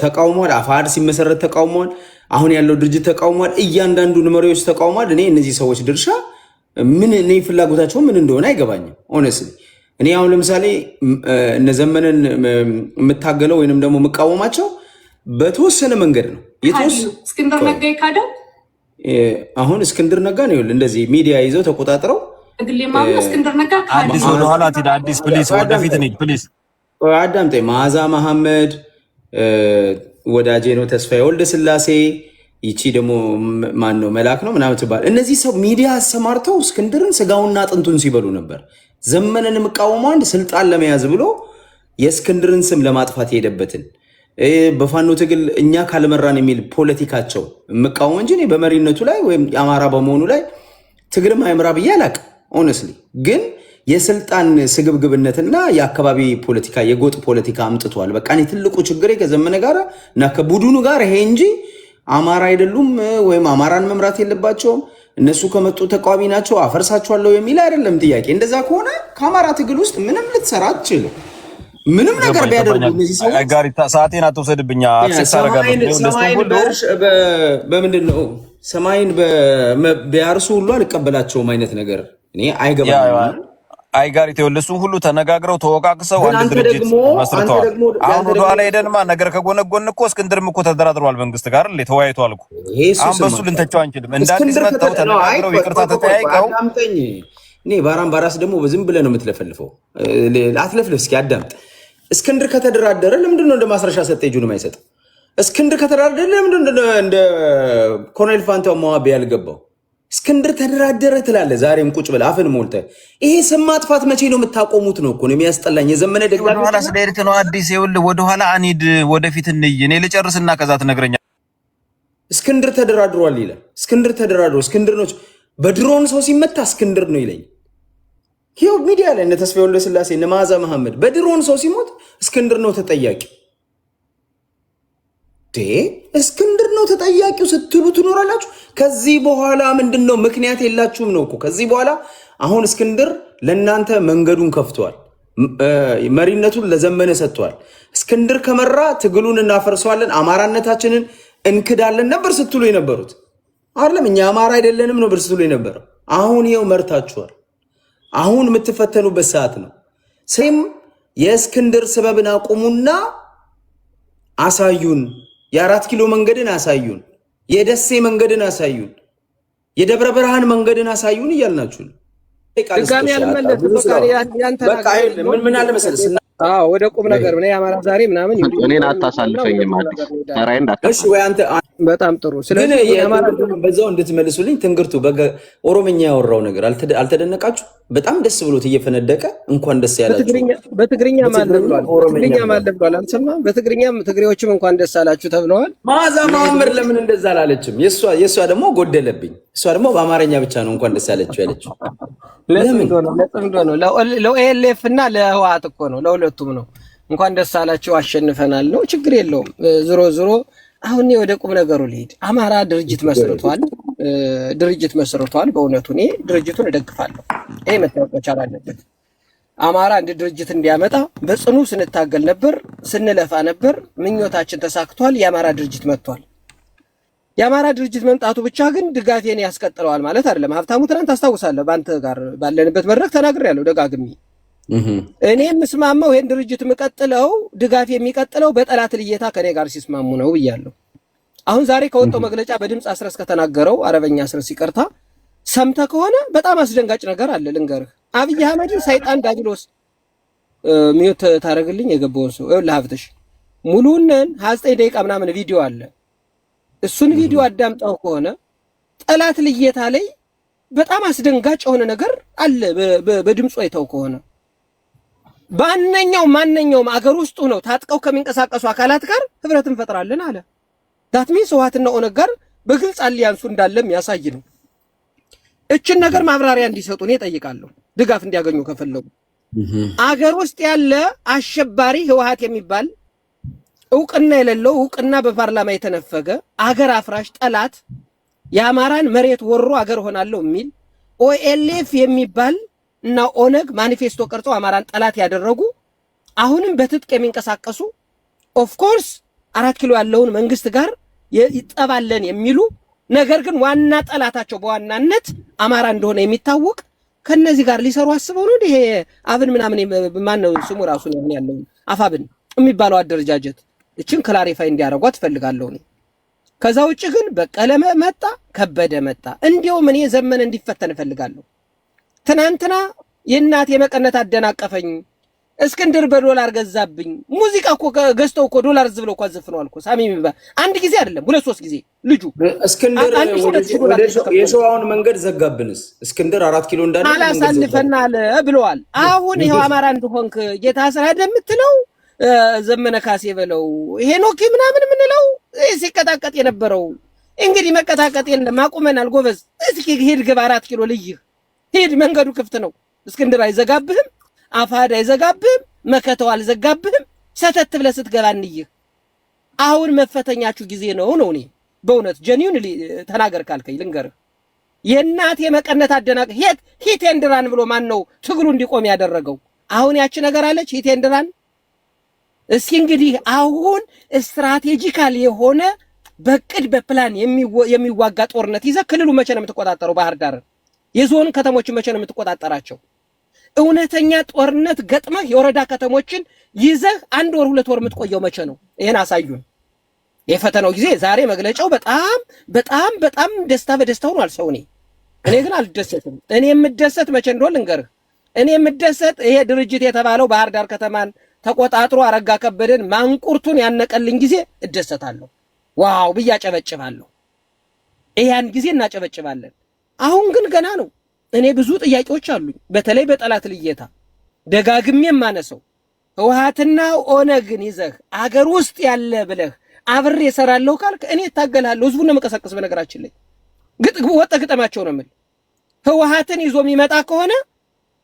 ተቃውሟል። አፋድ ሲመሰረት ተቃውሟል። አሁን ያለው ድርጅት ተቃውሟል። እያንዳንዱ መሪዎች ተቃውሟል። እኔ እነዚህ ሰዎች ድርሻ ምን እኔ ፍላጎታቸው ምን እንደሆነ አይገባኝም። ሆነስሊ እኔ አሁን ለምሳሌ እነ ዘመነን የምታገለው ወይንም ደግሞ የምቃወማቸው በተወሰነ መንገድ ነው። የቱስ እስክንድር ነጋ ይካደው አሁን እስክንድር ነጋ ነው እንደዚህ ሚዲያ ይዘው ተቆጣጥረው እስክንድር ነጋ አዲስ ወደ ኋላ ትሄድ አዲስ ፕሊስ ወደፊት እንሂድ ፕሊስ አዳምጠኝ መዓዛ መሐመድ ወዳጄ ነው ተስፋዬ ወልደ ስላሴ ይቺ ደግሞ ማን ነው መላክ ነው ምናምን ትባል እነዚህ ሰው ሚዲያ አሰማርተው እስክንድርን ስጋውና አጥንቱን ሲበሉ ነበር ዘመነን መቃወሙ አንድ ስልጣን ለመያዝ ብሎ የእስክንድርን ስም ለማጥፋት የሄደበትን በፋኖ ትግል እኛ ካልመራን የሚል ፖለቲካቸው መቃወም እንጂ እኔ በመሪነቱ ላይ ወይም የአማራ በመሆኑ ላይ ትግል ማይምራ ብዬ አላቅም ሆነስሊ ግን የስልጣን ስግብግብነትና የአካባቢ ፖለቲካ የጎጥ ፖለቲካ አምጥቷል በቃ እኔ ትልቁ ችግሬ ከዘመነ ጋር እና ከቡድኑ ጋር ይሄ እንጂ አማራ አይደሉም ወይም አማራን መምራት የለባቸውም እነሱ ከመጡ ተቃዋሚ ናቸው አፈርሳቸዋለሁ የሚል አይደለም ጥያቄ እንደዛ ከሆነ ከአማራ ትግል ውስጥ ምንም ልትሰራ አትችልም ምንም ነገር ቢያደርጉ እነዚህ ሰዎች ጋሪታ ሰዓቴን አትወሰድብኛ አክሰስ አደርጋለሁ በምንድን ነው ሰማይን ቢያርሱ ሁሉ አልቀበላቸውም አይነት ነገር እኔ አይገባም አይጋሪት ይወልሱ ሁሉ ተነጋግረው ተወቃቅሰው አንድ ድርጅት መስርተዋል አሁን ወደ ኋላ ሄደንማ ነገር ከጎነጎን እኮ እስክንድርም እኮ ተደራድሯል መንግስት ጋር ተወያይቷል እኮ አሁን በሱ ልንተቸው አንችልም እንደ አዲስ መጣው ተነጋግረው ይቅርታ ተጠያይቀው እኔ ባራስ ደግሞ በዝም ብለህ ነው የምትለፈልፈው አትለፍልፍ እስኪ አዳምጥ እስክንድር ከተደራደረ ለምንድን ነው እንደ ማስረሻ ሰጠ እጁን የማይሰጥ እስክንድር ከተደራደረ ለምንድን ነው እንደ ኮሎኔል ፋንታው መዋብ ያልገባው እስክንድር ተደራደረ ትላለህ ዛሬም ቁጭ ብለህ አፍን ሞልተህ ይሄ ስም ማጥፋት መቼ ነው የምታቆሙት ነው እኮ ነው የሚያስጠላኝ የዘመነ ደግሞ ወደ ኋላ ስለሄድክ ነው አዲስ ይኸውልህ ወደ ኋላ አንሂድ ወደፊት እንይ እኔ ልጨርስና ከዛ ትነግረኛለህ እስክንድር ተደራድሯል ይላል እስክንድር ተደራድሮ እስክንድር ነው በድሮን ሰው ሲመታ እስክንድር ነው ይለኝ ይሄው ሚዲያ ላይ እነ ተስፋዬ ወልደ ስላሴ እነ መዓዛ መሐመድ በድሮን ሰው ሲሞት እስክንድር ነው ተጠያቂ እስክንድር ነው ተጠያቂው ስትሉ ትኖራላችሁ ከዚህ በኋላ ምንድነው ምክንያት የላችሁም ነው እኮ ከዚህ በኋላ አሁን እስክንድር ለእናንተ መንገዱን ከፍቷል መሪነቱን ለዘመነ ሰጥቷል እስክንድር ከመራ ትግሉን እናፈርሰዋለን አማራነታችንን እንክዳለን ነበር ስትሉ የነበሩት አይደለም እኛ አማራ አይደለንም ነው ስትሉ የነበረው አሁን ይሄው መርታችኋል አሁን የምትፈተኑበት ሰዓት ነው ሴም የእስክንድር ሰበብን አቁሙና አሳዩን የ4 ኪሎ መንገድን አሳዩን የደሴ መንገድን አሳዩን የደብረ ብርሃን መንገድን አሳዩን እያልናችሁ ድጋሚ ያልመለስ በቃ ምን አለ መሰለህ ወደ ቁም ነገር ምን ያማራ ዛሬ ምናምን እኔን አታሳልፈኝም አዲስ ተራይ እንዳታ እሺ ወይ አንተ በጣም ጥሩ ስለዚህ ያማራ በዛው እንድትመልሱልኝ ትንግርቱ ኦሮምኛ ያወራው ነገር አልተደነቃችሁ በጣም ደስ ብሎት እየፈነደቀ እንኳን ደስ ያላችሁ በትግርኛ ማለት ብሏል አንተማ በትግርኛም ትግሬዎችም እንኳን ደስ አላችሁ ተብለዋል መዓዛ መሐመድ ለምን እንደዛ አላለችም የሷ ደግሞ ጎደለብኝ እሷ ደግሞ በአማርኛ ብቻ ነው እንኳን ደስ ያለችው ያለችው ለምን ነው ለኦኤልኤፍ እና ለህወሓት እኮ ነው ለሁለቱም ነው እንኳን ደስ አላችሁ አሸንፈናል ነው ችግር የለውም ዝሮ አሁን ወደ ቁም ነገሩ ልሂድ አማራ ድርጅት መስርቷል በእውነቱ እኔ ድርጅቱን እደግፋለሁ ይሄ መታወቅ መቻል አለበት አማራ አንድ ድርጅት እንዲያመጣ በጽኑ ስንታገል ነበር ስንለፋ ነበር ምኞታችን ተሳክቷል የአማራ ድርጅት መጥቷል የአማራ ድርጅት መምጣቱ ብቻ ግን ድጋፌን ያስቀጥለዋል ማለት አይደለም ሀብታሙ ትናንት ታስታውሳለህ ባንተ ጋር ባለንበት መድረክ ተናግሬያለሁ ደጋግሜ እኔ የምስማማው ይሄን ድርጅት የምቀጥለው ድጋፍ የሚቀጥለው በጠላት ልየታ ከኔ ጋር ሲስማሙ ነው ብያለሁ አሁን ዛሬ ከወጣው መግለጫ በድምጽ አስረስ ከተናገረው አረበኛ አስረስ ይቀርታ ሰምተህ ከሆነ በጣም አስደንጋጭ ነገር አለ ልንገርህ አብይ አህመድን ሰይጣን ዳቢሎስ ሚዩት ታረግልኝ የገባውን ሰው ይኸውልህ ሀብትሽ ሙሉውን 29 ደቂቃ ምናምን ቪዲዮ አለ እሱን ቪዲዮ አዳምጣው ከሆነ ጠላት ልየታ ላይ በጣም አስደንጋጭ የሆነ ነገር አለ በድምጹ አይተው ከሆነ ማንኛውም አገር ውስጥ ነው ታጥቀው ከሚንቀሳቀሱ አካላት ጋር ህብረት እንፈጥራለን አለ ዳት ሚንስ ህወሓትና ኦነግ ጋር በግልጽ አሊያንሱ እንዳለም ያሳይ ነው እችን ነገር ማብራሪያ እንዲሰጡ ነው እጠይቃለሁ ድጋፍ እንዲያገኙ ከፈለጉ አገር ውስጥ ያለ አሸባሪ ህወሓት የሚባል እውቅና የሌለው እውቅና በፓርላማ የተነፈገ አገር አፍራሽ ጠላት የአማራን መሬት ወሮ አገር ሆናለሁ የሚል ኦኤልኤፍ የሚባል እና ኦነግ ማኒፌስቶ ቀርጸው አማራን ጠላት ያደረጉ አሁንም በትጥቅ የሚንቀሳቀሱ ኦፍ ኮርስ 4 ኪሎ ያለውን መንግስት ጋር ይጠባለን የሚሉ ነገር ግን ዋና ጠላታቸው በዋናነት አማራ እንደሆነ የሚታወቅ ከነዚህ ጋር ሊሰሩ አስበው ነው ይሄ አብን ምናምን ማን ነው ስሙ ራሱ ነው ያለው አፋብን የሚባለው አደረጃጀት እቺን ክላሪፋይ እንዲያረጓት ፈልጋለሁ ነው ከዛ ውጭ ግን በቀለ መጣ፣ ከበደ መጣ። እንዲያውም እኔ ዘመነ እንዲፈተን እፈልጋለሁ። ትናንትና የእናቴ መቀነት አደናቀፈኝ፣ እስክንድር በዶላር ገዛብኝ። ሙዚቃ እኮ ገዝተው እኮ ዶላር ዝብለው እኮ አዘፍነዋል እኮ ሳሚ የሚባል አንድ ጊዜ አይደለም 2-3 ጊዜ ልጁ እስክንድር የሸዋውን መንገድ ዘጋብንስ። እስክንድር 4 ኪሎ እንዳለ አላሳልፈናል ብለዋል። አሁን ይሄው አማራ እንደሆንክ ጌታ ስራደ የምትለው ዘመነ ካሴ በለው ሄኖክ ምናምን የምንለው ሲቀጣቀጥ የነበረው እንግዲህ መቀጣቀጥ የለም አቁመናል። ጎበዝ እስኪ ሄድ ግባ 4 ኪሎ ልይህ ሄድ፣ መንገዱ ክፍት ነው። እስክንድር አይዘጋብህም፣ አፋዳ አይዘጋብህም፣ መከተው አልዘጋብህም። ሰተት ብለህ ስትገባ እንይህ። አሁን መፈተኛችሁ ጊዜ ነው። እኔ በእውነት ጀኒዩን ተናገር ካልከኝ ልንገርህ፣ የእናቴ መቀነት አደናቅ ሂት ኤንድራን ብሎ ማን ነው ትግሉ እንዲቆም ያደረገው? አሁን ያቺ ነገር አለች ሂት ኤንድራን። እስኪ እንግዲህ አሁን ስትራቴጂካል የሆነ በቅድ በፕላን የሚዋጋ ጦርነት ይዘህ ክልሉ መቼ ነው የምትቆጣጠረው? ባህር ዳር የዞን ከተሞች መቼ ነው የምትቆጣጠራቸው? እውነተኛ ጦርነት ገጥመህ የወረዳ ከተሞችን ይዘህ 1 ወር 2 ወር የምትቆየው መቼ ነው? ይሄን አሳዩን። የፈተናው ጊዜ ዛሬ መግለጫው በጣም በጣም በጣም ደስታ በደስታ ሆኗል ሰው። እኔ ግን አልደሰትም። እኔ የምደሰት መቼ እንደሆነ ልንገርህ። እኔ የምደሰት ይሄ ድርጅት የተባለው ባህር ዳር ከተማን ተቆጣጥሮ አረጋ ከበደን ማንቁርቱን ያነቀልኝ ጊዜ እደሰታለሁ። ዋው ብዬ አጨበጭባለሁ። ያን ጊዜ እናጨበጭባለን። አሁን ግን ገና ነው። እኔ ብዙ ጥያቄዎች አሉኝ። በተለይ በጠላት ልየታ ደጋግሜ የማነሰው ህወሓትና ኦነግን ይዘህ አገር ውስጥ ያለ ብለህ አብሬ እሰራለሁ ካልክ እኔ እታገላለሁ። ህዝቡን ነው መቀሰቅስ። በነገራችን ላይ ወጣ ግጠማቸው ነው የምልህ። ህወሓትን ይዞ የሚመጣ ከሆነ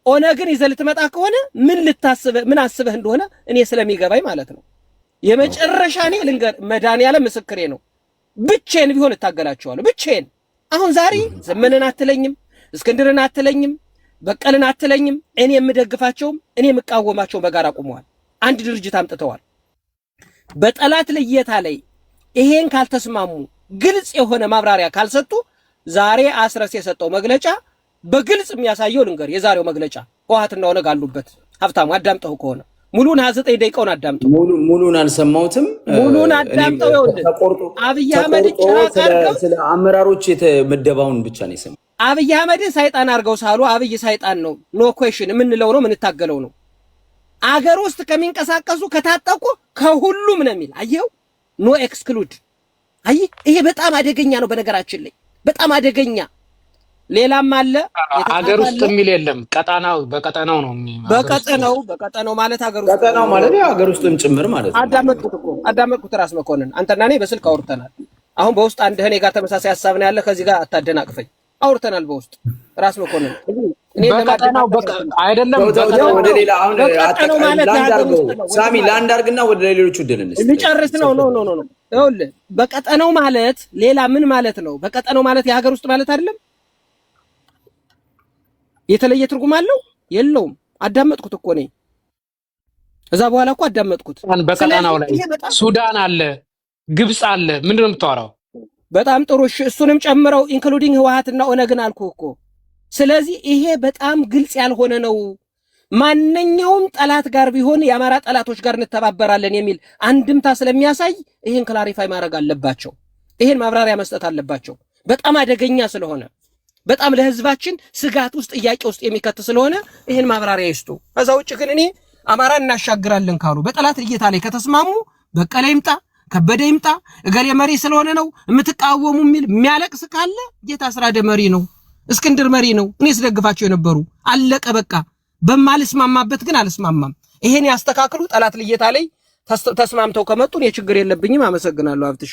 ኦነግን ይዘህ ልትመጣ ከሆነ ምን አስበህ እንደሆነ እኔ ስለሚገባኝ ማለት ነው። የመጨረሻ እኔ ልንገር፣ መድኃኒዓለም ምስክሬ ነው። ብቻዬን ቢሆን እታገላቸዋለሁ። ብቻዬን። አሁን ዛሬ ዘመንን አትለኝም፣ እስክንድርን አትለኝም፣ በቀልን አትለኝም። እኔ የምደግፋቸውም እኔ የምቃወማቸው በጋራ ቆመዋል። አንድ ድርጅት አምጥተዋል። በጠላት ልየታ ላይ ይሄን ካልተስማሙ ግልጽ የሆነ ማብራሪያ ካልሰጡ ዛሬ አስረስ የሰጠው መግለጫ በግልጽ የሚያሳየው ልንገር፣ የዛሬው መግለጫ ህወሓትና ኦነግ አሉበት። ሀብታሙ አዳምጠው ከሆነ ሙሉን 29 ደቂቃውን አዳምጠው። ሙሉን አልሰማሁትም። ሙሉን አዳምጠው። ይኸውልህ አብይ አህመድ ስለ አመራሮች የተመደባውን ብቻ ነው የሰማሁት። አብይ አህመድን ሰይጣን አድርገው ሳሉ አብይ ሰይጣን ነው፣ ኖ ኩዌሽን የምንለው ነው፣ የምንታገለው ነው። አገር ውስጥ ከሚንቀሳቀሱ ከታጠቁ ከሁሉም ነው የሚል አየው፣ ኖ ኤክስክሉድ። አይ ይሄ በጣም አደገኛ ነው። በነገራችን ላይ በጣም አደገኛ። ሌላም አለ አገር ውስጥ የሚል የለም። ቀጣናው በቀጣናው ነው። በቀጣናው ማለት አገር ውስጥ ቀጣናው ማለት አገር ውስጥም ጭምር ማለት ነው። አዳመጥኩት ራስ መኮንን፣ አንተና እኔ በስልክ አውርተናል። አሁን በውስጥ አንድ እኔ ጋር ተመሳሳይ ሐሳብ ነው ያለ። ከዚህ ጋር አታደናቅፈኝ። አውርተናል በውስጥ ራስ መኮንን። እኔ በቀጣናው አይደለም ወደ ሌላ አሁን ሳሚ ላንድ አርግና ወደ ሌሎቹ ድልንስ ልጨርስ ነው። ኖ ይኸውልህ በቀጣናው ማለት ሌላ ምን ማለት ነው? በቀጣናው ማለት የሀገር ውስጥ ማለት አይደለም። የተለየ ትርጉም አለው የለውም? አዳመጥኩት እኮ ነኝ። እዛ በኋላ እኮ አዳመጥኩት። በቀጣናው ላይ ሱዳን አለ፣ ግብጽ አለ። ምንድነው የምታወራው? በጣም ጥሩ። እሱንም ጨምረው ኢንክሉዲንግ ህወሓትና ኦነግን አልኩህ እኮ። ስለዚህ ይሄ በጣም ግልጽ ያልሆነ ነው። ማንኛውም ጠላት ጋር ቢሆን የአማራ ጠላቶች ጋር እንተባበራለን የሚል አንድምታ ስለሚያሳይ ይሄን ክላሪፋይ ማድረግ አለባቸው። ይሄን ማብራሪያ መስጠት አለባቸው። በጣም አደገኛ ስለሆነ በጣም ለህዝባችን ስጋት ውስጥ ጥያቄ ውስጥ የሚከት ስለሆነ ይሄን ማብራሪያ ይስጡ። ከዛ ውጭ ግን እኔ አማራ እናሻግራለን ካሉ በጠላት ልየታ ላይ ከተስማሙ በቀለ ይምጣ ከበደ ይምጣ እገሌ መሪ ስለሆነ ነው የምትቃወሙ የሚል የሚያለቅስ ካለ ጌታ አስራደ መሪ ነው፣ እስክንድር መሪ ነው። እኔ ስደግፋቸው የነበሩ አለቀ በቃ። በማልስማማበት ግን አልስማማም። ይሄን ያስተካክሉ። ጠላት ልየታ ላይ ተስማምተው ከመጡ እኔ ችግር የለብኝም። አመሰግናለሁ ሀብትሽ።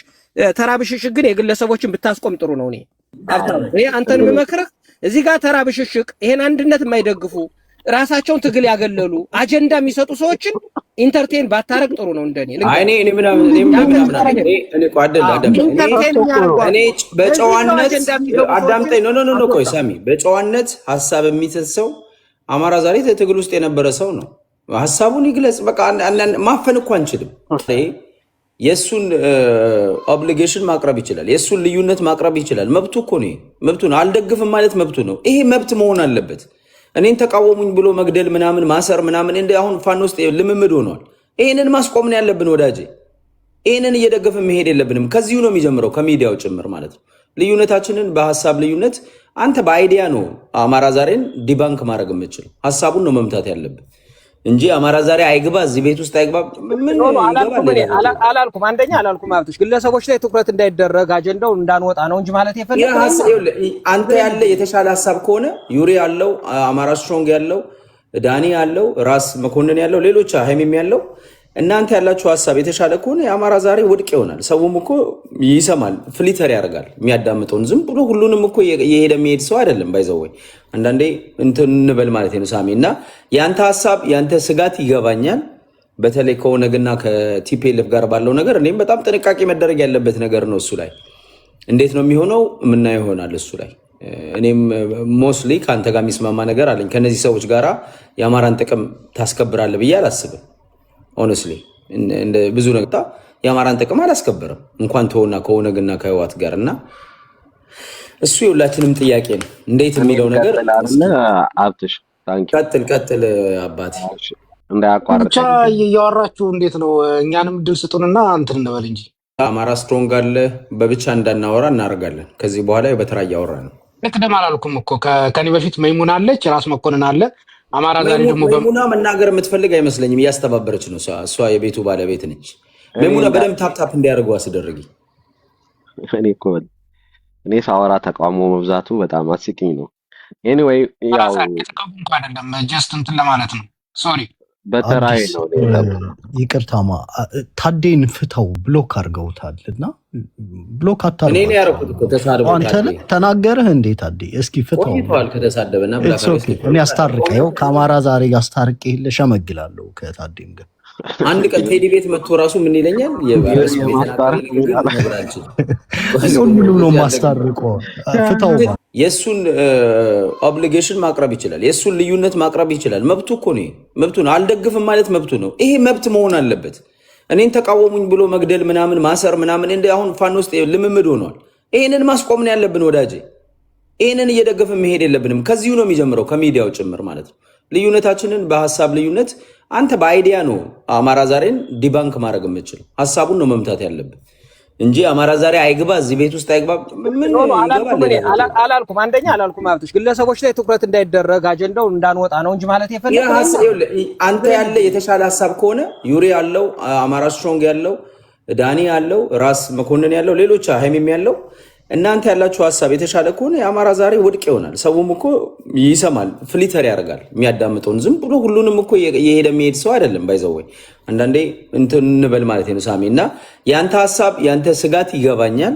ተራብሽሽቅ ግን የግለሰቦችን ብታስቆም ጥሩ ነው። እኔ ሀብታሙ አንተን የምመክርህ እዚህ ጋር ተራብሽሽቅ ይሄን አንድነት የማይደግፉ ራሳቸውን ትግል ያገለሉ አጀንዳ የሚሰጡ ሰዎችን ኢንተርቴን ባታረግ ጥሩ ነው። እንደኔ እኔ በጨዋነት አዳምጠኝ። ኖ ቆይ ሳሚ፣ በጨዋነት ሐሳብ የሚተሰው አማራ ዛሬ ትግል ውስጥ የነበረ ሰው ነው። ሐሳቡን ይግለጽ። በቃ ማፈን እኮ አንችልም። የሱን ኦብሊጌሽን ማቅረብ ይችላል። የሱን ልዩነት ማቅረብ ይችላል። መብቱ እኮ ነው። መብቱ ነው። አልደግፍም ማለት መብቱ ነው። ይሄ መብት መሆን አለበት። እኔን ተቃወሙኝ ብሎ መግደል ምናምን ማሰር ምናምን እንደ አሁን ፋኖ ውስጥ ልምምድ ሆኗል። ይሄንን ማስቆም ነው ያለብን ወዳጄ። ይሄንን እየደገፈ መሄድ የለብንም። ከዚሁ ነው የሚጀምረው ከሚዲያው ጭምር ማለት ነው። ልዩነታችንን በሀሳብ ልዩነት አንተ በአይዲያ ነው አማራ ዛሬን ዲባንክ ማድረግ የምችል ሀሳቡን ነው መምታት ያለብን እንጂ አማራ ዛሬ አይግባ እዚህ ቤት ውስጥ አይግባ ምን አላልኩም። አንደኛ አላልኩም ማለትሽ ግለሰቦች ላይ ትኩረት እንዳይደረግ አጀንዳው እንዳንወጣ ነው እንጂ ማለት የፈለኩት አንተ ያለ የተሻለ ሀሳብ ከሆነ ዩሪ ያለው አማራ ስትሮንግ ያለው ዳኒ ያለው ራስ መኮንን ያለው ሌሎች ሃይሚም ያለው እናንተ ያላችሁ ሀሳብ የተሻለ ከሆነ የአማራ ዛሬ ውድቅ ይሆናል። ሰውም እኮ ይሰማል፣ ፍሊተር ያደርጋል የሚያዳምጠውን። ዝም ብሎ ሁሉንም እኮ የሄደ የሚሄድ ሰው አይደለም። ባይዘወይ አንዳንዴ እንትን እንበል ማለት ነው ሳሚ። እና ያንተ ሀሳብ ያንተ ስጋት ይገባኛል። በተለይ ከኦነግና ከቲፒኤልኤፍ ጋር ባለው ነገር እኔም በጣም ጥንቃቄ መደረግ ያለበት ነገር ነው። እሱ ላይ እንዴት ነው የሚሆነው የምናየው ይሆናል። እሱ ላይ እኔም ሞስሊ ከአንተ ጋር የሚስማማ ነገር አለኝ። ከነዚህ ሰዎች ጋር የአማራን ጥቅም ታስከብራለህ ብዬ አላስብም። ሆነስሊ እንደ ብዙ ነገር የአማራን ጥቅም አላስከበረም እንኳን ተውና ከኦነግና ከህወሓት ጋር እና እሱ የሁላችንም ጥያቄ ነው። እንዴት የሚለው ነገር ቀጥል አባቴ እንዳያቋርጥ ብቻ እያወራችሁ እንዴት ነው? እኛንም ድል ስጡንና እንትን እንበል እንጂ አማራ ስትሮንግ አለ በብቻ እንዳናወራ እናደርጋለን። ከዚህ በኋላ በተራ እያወራ ነው። ልቅደም አላልኩም እኮ ከኔ በፊት መይሙና አለች፣ ራስ መኮንን አለ። አማራ ዛሬ ደግሞ መይሙና መናገር የምትፈልግ አይመስለኝም። እያስተባበረች ነው። እሷ የቤቱ ባለቤት ነች። መይሙና በደንብ ታፕታፕ እንዲያደርጉ አስደረጊ። እኔ ሳወራ ተቃውሞ መብዛቱ በጣም አስቂኝ ነው። ኤኒዌይ ያው ተቃውሞ አይደለም ጀስት እንትን ለማለት ነው። ሶሪ በተራይ ነው። ይቅርታማ ታዴን ፍተው ብሎክ አድርገውታል እና ብሎክ አታርገው። እኔ ያረኩት እኮ ተሳደበ አንተ ተናገርህ እንዴ ታዴ? እስኪ ፍተው ቆይቷል ከተሳደበና እኔ አስታርቀው ከአማራ ዛሬ ጋር አስታርቄ ለሸመግላለሁ ከታዴም ጋር አንድ ቀን ቴዲ ቤት መጥቶ ራሱ ምን ይለኛል? ሁሉንም ነው ማስታርቀው። ፍተው የሱን ኦብሊጌሽን ማቅረብ ይችላል። የሱን ልዩነት ማቅረብ ይችላል። መብቱ እኮ ነው። መብቱ ነው። አልደግፍም ማለት መብቱ ነው። ይሄ መብት መሆን አለበት። እኔን ተቃወሙኝ ብሎ መግደል ምናምን ማሰር ምናምን እንደ አሁን ፋኖ ውስጥ ልምምድ ሆኗል። ይሄንን ማስቆም ነው ያለብን ወዳጄ። ይሄንን እየደገፈ መሄድ የለብንም። ከዚሁ ነው የሚጀምረው ከሚዲያው ጭምር ማለት ነው። ልዩነታችንን በሀሳብ ልዩነት አንተ በአይዲያ ነው አማራ ዛሬን ዲባንክ ማድረግ የምችል ሀሳቡን ነው መምታት ያለብን እንጂ አማራ ዛሬ አይግባ እዚህ ቤት ውስጥ አይግባ ምን አላልኩም። አንደኛ አላልኩም ማለትሽ ግለሰቦች ላይ ትኩረት እንዳይደረግ አጀንዳው እንዳንወጣ ነው እንጂ ማለት የፈለኩት አንተ ያለ የተሻለ ሀሳብ ከሆነ ዩሪ ያለው አማራ ስትሮንግ ያለው ዳኒ ያለው ራስ መኮንን ያለው ሌሎች ሃይሚም ያለው እናንተ ያላችሁ ሀሳብ የተሻለ ከሆነ የአማራ ዛሬ ውድቅ ይሆናል። ሰውም እኮ ይሰማል፣ ፍሊተር ያደርጋል የሚያዳምጠውን። ዝም ብሎ ሁሉንም እኮ የሄደ የሚሄድ ሰው አይደለም። ባይዘወይ አንዳንዴ እንትን እንበል ማለት ነው ሳሚ። እና ያንተ ሀሳብ ያንተ ስጋት ይገባኛል።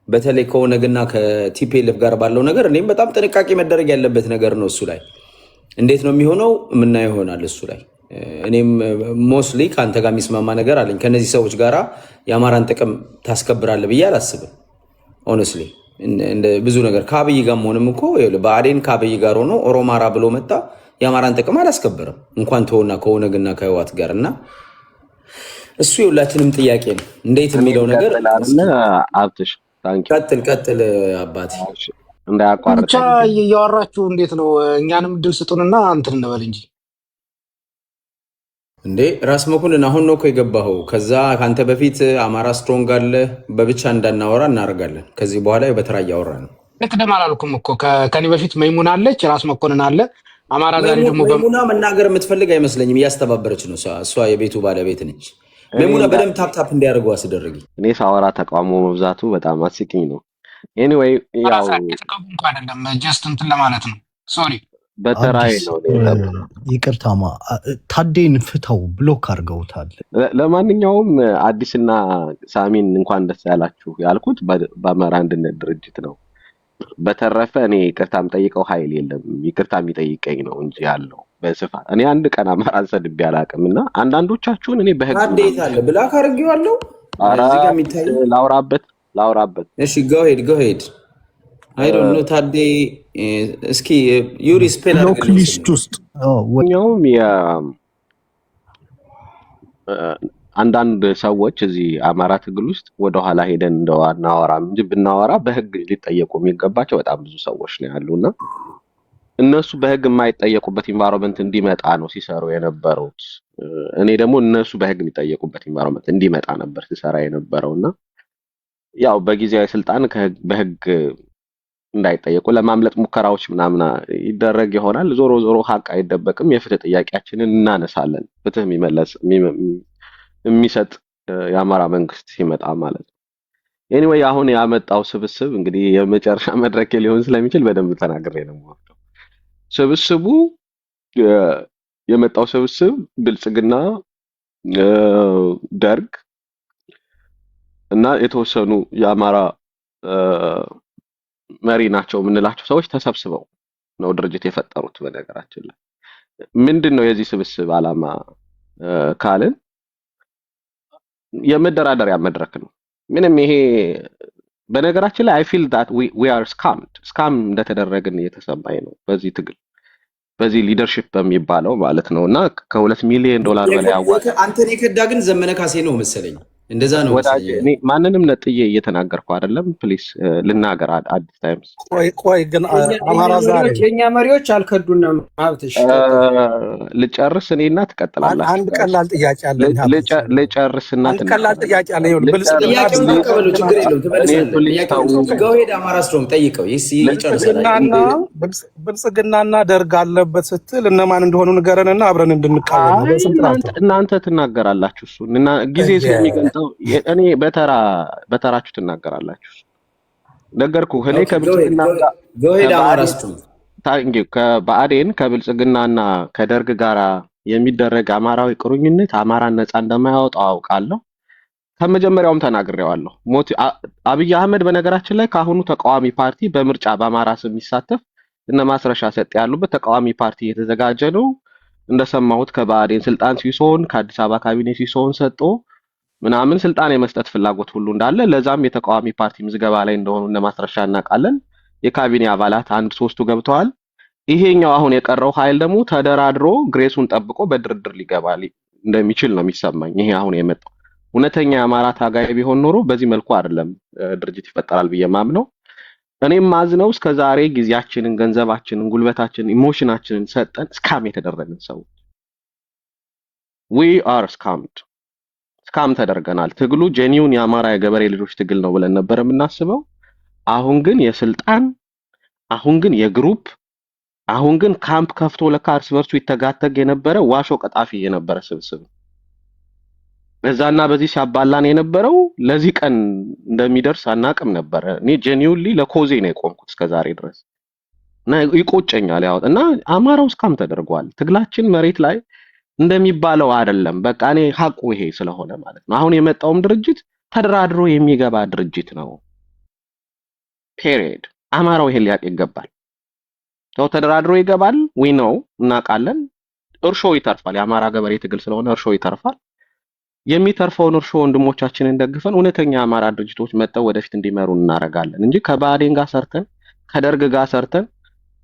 በተለይ ከኦነግና ከቲፒኤልኤፍ ጋር ባለው ነገር እኔም በጣም ጥንቃቄ መደረግ ያለበት ነገር ነው። እሱ ላይ እንዴት ነው የሚሆነው የምናየው ይሆናል። እሱ ላይ እኔም ሞስሊ ከአንተ ጋር የሚስማማ ነገር አለኝ። ከነዚህ ሰዎች ጋር የአማራን ጥቅም ታስከብራለህ ብዬ አላስብም። ሆነስሊ እንደ ብዙ ነገር ከአብይ ጋር መሆንም እኮ በአዴን ከአብይ ጋር ሆኖ ኦሮማራ ብሎ መጣ። የአማራን ጥቅም አላስከበረም እንኳን ተውና ከኦነግና ከህወሓት ጋር እና እሱ የሁላችንም ጥያቄ ነው። እንዴት የሚለው ነገር ቀጥል አባቴ እንዳያቋርጥ ብቻ እያወራችሁ እንዴት ነው? እኛንም ድል ስጡንና እንትን እንበል እንጂ እንዴ ራስ መኮንን አሁን ነው እኮ የገባኸው። ከዛ ከአንተ በፊት አማራ ስትሮንግ አለ በብቻ እንዳናወራ እናደርጋለን። ከዚህ በኋላ በተራ እያወራ ነው። ልቅደም አላልኩም እኮ ከኔ በፊት መይሙና አለች፣ ራስ መኮንን አለ። አማራ ዛሬ ደግሞ መይሙና መናገር የምትፈልግ አይመስለኝም። እያስተባበረች ነው። እሷ የቤቱ ባለቤት ነች። መይሙና በደንብ ታፕታፕ እንዲያደርጉ አስደረጊ። እኔ ሳወራ ተቃውሞ መብዛቱ በጣም አስቂኝ ነው። ኤኒዌይ ያው ተቃውሞ አይደለም ጀስት እንትን ለማለት ነው። ሶሪ በተራይ ነው። ይቅርታማ ታዴን ፍተው ብሎክ አድርገውታል። ለማንኛውም አዲስና ሳሚን እንኳን ደስ ያላችሁ ያልኩት በአማራ አንድነት ድርጅት ነው። በተረፈ እኔ ይቅርታ የምጠይቀው ኃይል የለም። ይቅርታ የሚጠይቀኝ ነው እንጂ ያለው በስፋት እኔ አንድ ቀን አማራን ሰድቤ አላውቅም። እና አንዳንዶቻችሁን እኔ በህግ አዴት አለ ብላክ አድርጌዋለሁ። ላውራበት እሺ ጎ ሄድ አይ ዶንት ኖ ታዴ እስኪ ዩሪ ስፔል ሎክ ሊስት ውስጥ ወኛውም አንዳንድ ሰዎች እዚህ አማራ ትግል ውስጥ ወደኋላ ሄደን እንደዋናወራም እንጂ ብናወራ በህግ ሊጠየቁ የሚገባቸው በጣም ብዙ ሰዎች ነው ያሉና እነሱ በህግ የማይጠየቁበት ኢንቫይሮንመንት እንዲመጣ ነው ሲሰሩ የነበሩት። እኔ ደግሞ እነሱ በህግ የሚጠየቁበት ኢንቫይሮንመንት እንዲመጣ ነበር ሲሰራ የነበረውና ያው በጊዜያዊ ስልጣን በህግ እንዳይጠየቁ ለማምለጥ ሙከራዎች ምናምን ይደረግ ይሆናል። ዞሮ ዞሮ ሀቅ አይደበቅም። የፍትህ ጥያቄያችንን እናነሳለን። ፍትህ የሚሰጥ የአማራ መንግስት ሲመጣ ማለት ነው። ኤኒዌይ አሁን ያመጣው ስብስብ እንግዲህ የመጨረሻ መድረክ ሊሆን ስለሚችል በደንብ ተናግሬ ነው የምወስደው። ስብስቡ የመጣው ስብስብ ብልጽግና፣ ደርግ እና የተወሰኑ የአማራ መሪ ናቸው የምንላቸው ሰዎች ተሰብስበው ነው ድርጅት የፈጠሩት። በነገራችን ላይ ምንድነው የዚህ ስብስብ ዓላማ ካልን የመደራደሪያ መድረክ ነው። ምንም ይሄ በነገራችን ላይ I feel that we are scam እንደተደረግን እየተሰማኝ ነው በዚህ ትግል በዚህ ሊደርሺፕ በሚባለው ማለት ነውና ከ2 ሚሊዮን ዶላር በላይ አዋጣ አንተን የከዳ ግን ዘመነ ካሴ ነው መሰለኝ። እንደዛ ነው ወዳጅ። እኔ ማንንም ነጥዬ እየተናገርኩ አይደለም። ፕሊስ ልናገር። አዲስ ታይምስ ቆይ ግን አማራ ዛሬ የኛ መሪዎች አልከዱንም። ሀብትሽ ልጨርስ እኔና ትቀጥላለህ። አንድ ቀላል ጥያቄ አለኝ። ልጨርስና አንድ ቀላል ጥያቄ አለኝ። ጥያቄውን ተቀበሉ፣ ችግር የለውም። ትመልሳለህ። ጎሄድ አማራ ስትሮንግ ጠይቀው ብልጽግናና ደርግ አለበት ስትል እነማን እንደሆኑ ንገረንና አብረን እንድንቃወም ነው። እናንተ ትናገራላችሁ እሱን እና ጊዜ ስለሚገንጠው እኔ በተራችሁ ትናገራላችሁ። ነገርኩህ። እኔ ከብልጽግና ከብአዴን ከብልጽግናና ከደርግ ጋራ የሚደረግ አማራዊ ቁርኝነት አማራን ነፃ እንደማያወጣው አውቃለሁ። ከመጀመሪያውም ተናግሬዋለሁ። አብይ አህመድ በነገራችን ላይ ካሁኑ ተቃዋሚ ፓርቲ በምርጫ በአማራ ስም የሚሳተፍ እነ ማስረሻ ሰጥ ያሉበት ተቃዋሚ ፓርቲ የተዘጋጀ ነው። እንደሰማሁት ከብአዴን ስልጣን ሲሶን ከአዲስ አበባ ካቢኔ ሲሶን ሰጥቶ ምናምን ስልጣን የመስጠት ፍላጎት ሁሉ እንዳለ ለዛም የተቃዋሚ ፓርቲ ምዝገባ ላይ እንደሆኑ እነ ማስረሻ እናውቃለን። የካቢኔ አባላት 1-3 ገብተዋል። ይሄኛው አሁን የቀረው ኃይል ደግሞ ተደራድሮ ግሬሱን ጠብቆ በድርድር ሊገባ እንደሚችል ነው የሚሰማኝ። ይሄ አሁን የመጣው እውነተኛ የአማራ ታጋይ ቢሆን ኖሮ በዚህ መልኩ አይደለም ድርጅት ይፈጠራል ብዬ ማምነው። እኔም ማዝነው እስከዛሬ ጊዜያችንን፣ ገንዘባችንን፣ ጉልበታችንን፣ ኢሞሽናችንን ሰጠን ስካም የተደረገን ሰው we are scammed ስካም ተደርገናል። ትግሉ ጄኒውን የአማራ የገበሬ ልጆች ትግል ነው ብለን ነበር የምናስበው። አሁን ግን የስልጣን አሁን ግን የግሩፕ አሁን ግን ካምፕ ከፍቶ ለካ እርስ በርሱ ይተጋተግ የነበረ ዋሾ ቀጣፊ የነበረ ስብስብ በዛና በዚህ ሲያባላን የነበረው ለዚህ ቀን እንደሚደርስ አናቅም ነበር። እኔ ጄኒውሊ ለኮዜ ነው የቆምኩት እስከዛሬ ድረስ እና ይቆጨኛል። ያው እና አማራው ስካም ተደርጓል። ትግላችን መሬት ላይ እንደሚባለው አይደለም። በቃ እኔ ሐቁ ይሄ ስለሆነ ማለት ነው። አሁን የመጣውም ድርጅት ተደራድሮ የሚገባ ድርጅት ነው። ፔሪድ። አማራው ይሄን ሊያውቅ ይገባል። ሰው ተደራድሮ ይገባል። ዊ ነው እናውቃለን። እርሾ ይተርፋል። የአማራ ገበሬ ትግል ስለሆነ እርሾ ይተርፋል። የሚተርፈውን እርሾ ወንድሞቻችንን ደግፈን እውነተኛ አማራ ድርጅቶች መጥተው ወደፊት እንዲመሩ እናረጋለን እንጂ ከባዴን ጋር ሰርተን ከደርግ ጋር ሰርተን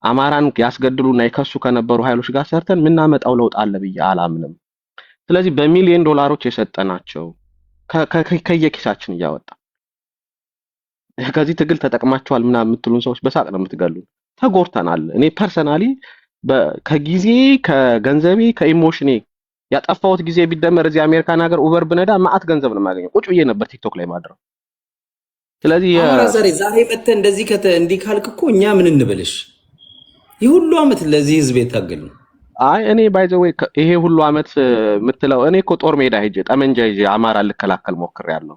አማራን ያስገድሉና ይከሱ ከነበሩ ኃይሎች ጋር ሰርተን ምናመጣው ለውጥ አለ ብዬ አላምንም። ስለዚህ በሚሊዮን ዶላሮች የሰጠናቸው ከየኪሳችን እያወጣ ከዚህ ትግል ተጠቅማቸዋል ምናምን የምትሉን ሰዎች በሳቅ ነው የምትገሉን። ተጎርተናል። እኔ ፐርሰናሊ ከጊዜ ከገንዘቤ ከኢሞሽኔ ያጠፋሁት ጊዜ ቢደመር እዚህ አሜሪካን ሀገር ኡበር ብነዳ ማአት ገንዘብ ነው የማገኘው። ቁጭ ብዬ ነበር ቲክቶክ ላይ ማድረው። ስለዚህ ዛሬ መጥተህ እንደዚህ እንዲህ ካልክ እኮ እኛ ምን እንበልሽ? ይህ ሁሉ አመት ለዚህ ህዝብ የታገል ነው። አይ እኔ ባይ ዘ ዌይ ይሄ ሁሉ አመት የምትለው እኔ እኮ ጦር ሜዳ ሄጄ ጠመንጃ ይዤ አማራ ልከላከል ሞክሬያለሁ።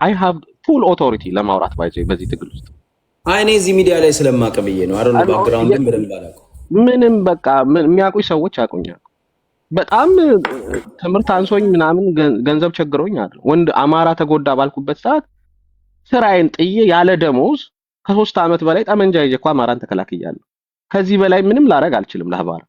አይ ሃቭ ፉል ኦቶሪቲ ለማውራት ባይ ዘ ዌይ በዚህ ትግል ውስጥ። አይ እኔ እዚህ ሚዲያ ላይ ስለማቀብዬ ነው። አሮን ባክግራውንድም በደንብ አላውቅም። ምንም በቃ የሚያውቁኝ ሰዎች ያውቁኛል። በጣም ትምህርት አንሶኝ ምናምን ገንዘብ ቸግሮኝ አይደል ወንድ አማራ ተጎዳ ባልኩበት ሰዓት ስራዬን ጥዬ ያለ ደሞዝ ከ3 አመት በላይ ጠመንጃ ይዤ እኮ አማራን ተከላክያለሁ። ከዚህ በላይ ምንም ላረግ አልችልም ለአማራ።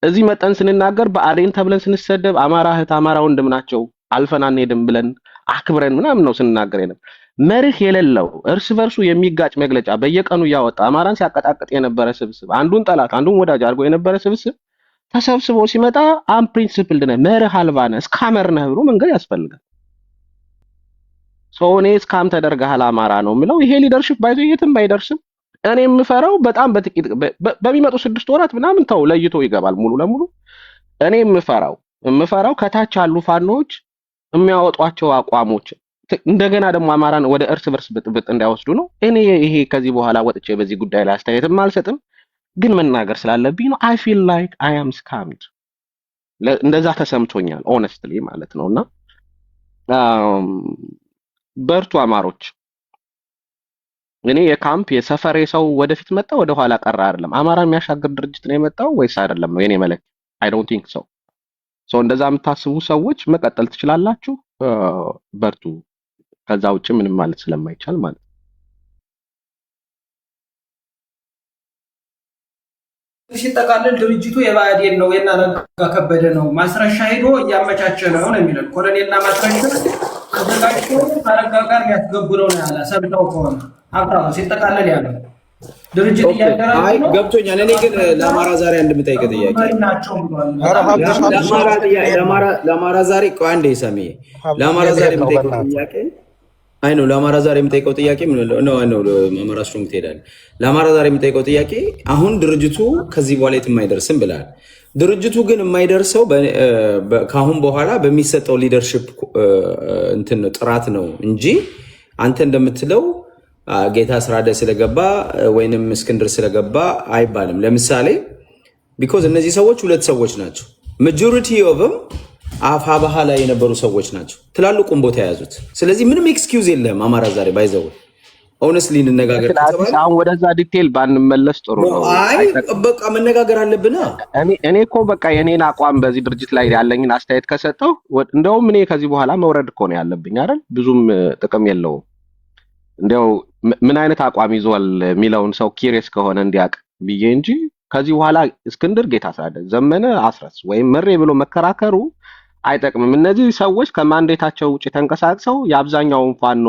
እዚህ መጠን ስንናገር በአዴን ተብለን ስንሰደብ አማራ እህት አማራ ወንድም ናቸው አልፈን አንሄድም ብለን አክብረን ምናምን ነው ስንናገር የነበረው። መርህ የሌለው እርስ በርሱ የሚጋጭ መግለጫ በየቀኑ ያወጣ አማራን ሲያቀጣቅጥ የነበረ ስብስብ አንዱን ጠላት አንዱን ወዳጅ አድርጎ የነበረ ስብስብ ተሰብስቦ ሲመጣ አም ፕሪንሲፕል ነህ መርህ አልባ ነህ ስካመር ነህ ብሎ መንገድ ያስፈልጋል። ሶኔ ስካም ተደርገሃል አማራ ነው የምለው። ይሄ ሊደርሺፕ ባይዞ የትም ባይደርስም እኔ የምፈራው በጣም በጥቂት በሚመጡ 6 ወራት ምናምን ተው ለይቶ ይገባል ሙሉ ለሙሉ። እኔ የምፈራው ከታች ያሉ ፋኖች የሚያወጧቸው አቋሞች እንደገና ደግሞ አማራን ወደ እርስ በርስ ብጥብጥ እንዳይወስዱ ነው። እኔ ይሄ ከዚህ በኋላ ወጥቼ በዚህ ጉዳይ ላይ አስተያየትም አልሰጥም፣ ግን መናገር ስላለብኝ ነው። I feel like I am scammed እንደዛ ተሰምቶኛል ሆነስትሊ ማለት ነውና በርቱ አማሮች። እኔ የካምፕ የሰፈሬ ሰው ወደፊት መጣ ወደ ኋላ ቀረ አይደለም። አማራ የሚያሻግር ድርጅት ነው የመጣው ወይስ አይደለም ነው የኔ መለኪያ። I don't think so። እንደዛ የምታስቡ ሰዎች መቀጠል ትችላላችሁ። በርቱ። ከዛ ውጭ ምንም ማለት ስለማይቻል ማለት ሲጠቃለል ድርጅቱ የባዕዴን ነው የና ነጋ ከበደ ነው ማስረሻ ሄዶ እያመቻቸ ነው የሚለው ኮሎኔልና ማስረሻ ተዘጋጅቶ ታረጋ ጋር ያስገቡ ነው ያለ ሰምተው ከሆነ አብራው ሲጠቃለል ያለው ድርጅት እያደረገ ነው። ገብቶኛል። እኔ ግን ለአማራ ዛሬ እንደምጠይቅ ጥያቄ ለአማራ ዛሬ አንዴ ሰሚ ለአማራ ዛሬ የምጠይቀው ጥያቄ አይ ነው ለአማራ ዛሬ የምጠይቀው ጥያቄ ምን ነው ነው አማራ ስትሮንግ ትሄዳለህ። ለአማራ ዛሬ የምጠይቀው ጥያቄ አሁን ድርጅቱ ከዚህ በኋላ የትም አይደርስም ብለሃል። ድርጅቱ ግን የማይደርሰው ከአሁን በኋላ በሚሰጠው ሊደርሺፕ እንትን ጥራት ነው እንጂ አንተ እንደምትለው ጌታ ስራደ ስለገባ ወይንም እስክንድር ስለገባ አይባልም። ለምሳሌ ቢኮዝ እነዚህ ሰዎች ሁለት ሰዎች ናቸው። ማጆሪቲ ኦፍ them አፋባሃ ላይ የነበሩ ሰዎች ናቸው፣ ትላልቁን ቦታ የያዙት። ስለዚህ ምንም ኤክስኪውዝ የለህም አማራ ዛሬ ባይዘው ሆነስትሊ እንነጋገር ከተባለ አሁን ወደዛ ዲቴል ባንመለስ ጥሩ ነው። አይ በቃ መነጋገር አለብና እኔ እኮ በቃ የኔን አቋም በዚህ ድርጅት ላይ ያለኝን አስተያየት ከሰጠው እንደውም እኔ ከዚህ በኋላ መውረድ እኮ ነው ያለብኝ አይደል? ብዙም ጥቅም የለውም። እንደው ምን አይነት አቋም ይዟል የሚለውን ሰው ኪሪየስ ከሆነ እንዲያውቅ ብዬ እንጂ ከዚህ በኋላ እስክንድር ጌታ ሳደ ዘመነ አስረስ ወይም መሬ ብሎ መከራከሩ አይጠቅምም። እነዚህ ሰዎች ከማንዴታቸው ውጪ ተንቀሳቅሰው የአብዛኛውን ፋኖ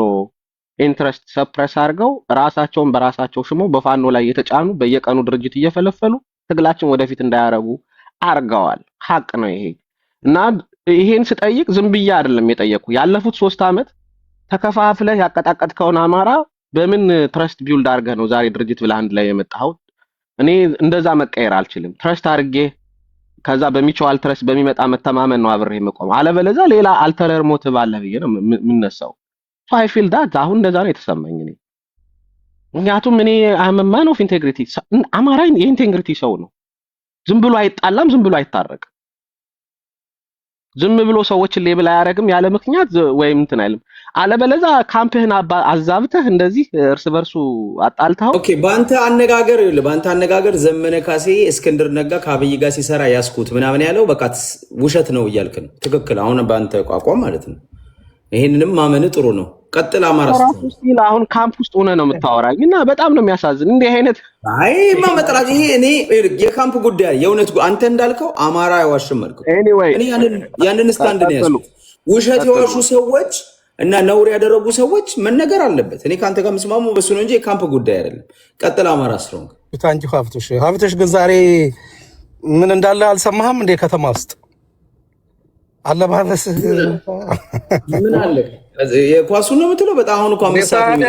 ኢንትረስት ሰፕረስ አድርገው ራሳቸውን በራሳቸው ሽመው በፋኖ ላይ የተጫኑ በየቀኑ ድርጅት እየፈለፈሉ ትግላችን ወደፊት እንዳያረጉ አርገዋል። ሀቅ ነው ይሄ እና ይሄን ስጠይቅ ዝም ብዬ አይደለም የጠየቁ። ያለፉት 3 ዓመት ተከፋፍለህ ያቀጣቀጥከውን አማራ በምን ትረስት ቢውልድ አድርገህ ነው ዛሬ ድርጅት ብለህ አንድ ላይ የመጣኸው? እኔ እንደዛ መቀየር አልችልም። ትረስት አድርጌ ከዛ በሚቻል ትረስት በሚመጣ መተማመን ነው አብሬ መቆም። አለበለዚያ ሌላ አልተረር ሞቲቭ አለ ብዬ ነው የምነሳው። I feel that አሁን እንደዛ ነው የተሰማኝ እኔ። ምክንያቱም እኔ I'm a man of integrity። አማራ የኢንቴግሪቲ ሰው ነው። ዝም ብሎ አይጣላም፣ ዝም ብሎ አይታረቅም። ዝም ብሎ ሰዎችን ሌብል አያረግም ያለ ምክንያት ወይም እንትን አይልም። አለበለዚያ ካምፕህን አዛብተህ እንደዚህ እርስ በርሱ አጣልታው። ኦኬ በአንተ አነጋገር ዘመነ ካሴ እስክንድር ነጋ ከአብይ ጋር ሲሰራ ያስኩት ምናምን ያለው በቃ ውሸት ነው እያልክ ነው። ትክክል። አሁን በአንተ ቋቋም ማለት ነው። ይሄንንም ማመን ጥሩ ነው። ቀጥል። አማራ ስቲል አሁን ካምፕ ውስጥ ሆነ ነው የምታወራኝ እና በጣም ነው የሚያሳዝን እንዲህ አይነት አይ ማመጥራት። ይሄ እኔ የካምፕ ጉዳይ የእውነት አንተ እንዳልከው አማራ አይዋሽም አልከው። እኔ ያንን ስታንድ ነው ያዝኩት። ውሸት የዋሹ ሰዎች እና ነውር ያደረጉ ሰዎች መነገር አለበት። እኔ ካንተ ጋር መስማሙ በሱ ነው እንጂ የካምፕ ጉዳይ አይደለም። ቀጥል። አማራ ስትሮንግ ታንጂ ሀብትሽ ግን ዛሬ ምን እንዳለ አልሰማህም እንዴ? ከተማ ውስጥ አለባበስ ምን አለ? የኳሱን ነው የምትለው? በጣም አሁን እንኳን መሳት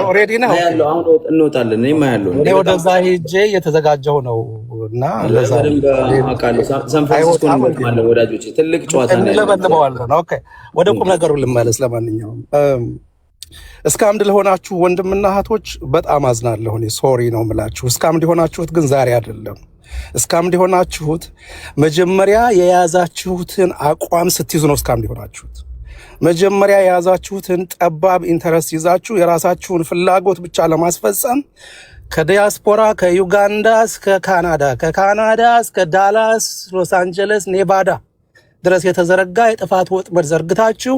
ኦሬዲ ነው ያለው። አሁን እንወጣለን። እኔማ ያለው እኔ ወደዛ ሄጄ እየተዘጋጀው ነው እና ለዛ አቃለ ሳን ፍራንሲስኮ ነው ማለት ወዳጆቼ፣ ትልቅ ጨዋታ ነው ለበለበዋለን። ኦኬ ወደ ቁም ነገሩ ልመለስ። ለማንኛውም እስካምድ ለሆናችሁ ወንድምና እህቶች በጣም አዝናለሁ። እኔ ሶሪ ነው የምላችሁ። እስካምድ የሆናችሁት ግን ዛሬ አይደለም። እስካምድ የሆናችሁት መጀመሪያ የያዛችሁትን አቋም ስትይዙ ነው። እስካምድ የሆናችሁት መጀመሪያ የያዛችሁትን ጠባብ ኢንተረስት ይዛችሁ የራሳችሁን ፍላጎት ብቻ ለማስፈጸም ከዲያስፖራ ከዩጋንዳ እስከ ካናዳ፣ ከካናዳ እስከ ዳላስ፣ ሎስ አንጀለስ፣ ኔቫዳ ድረስ የተዘረጋ የጥፋት ወጥመድ ዘርግታችሁ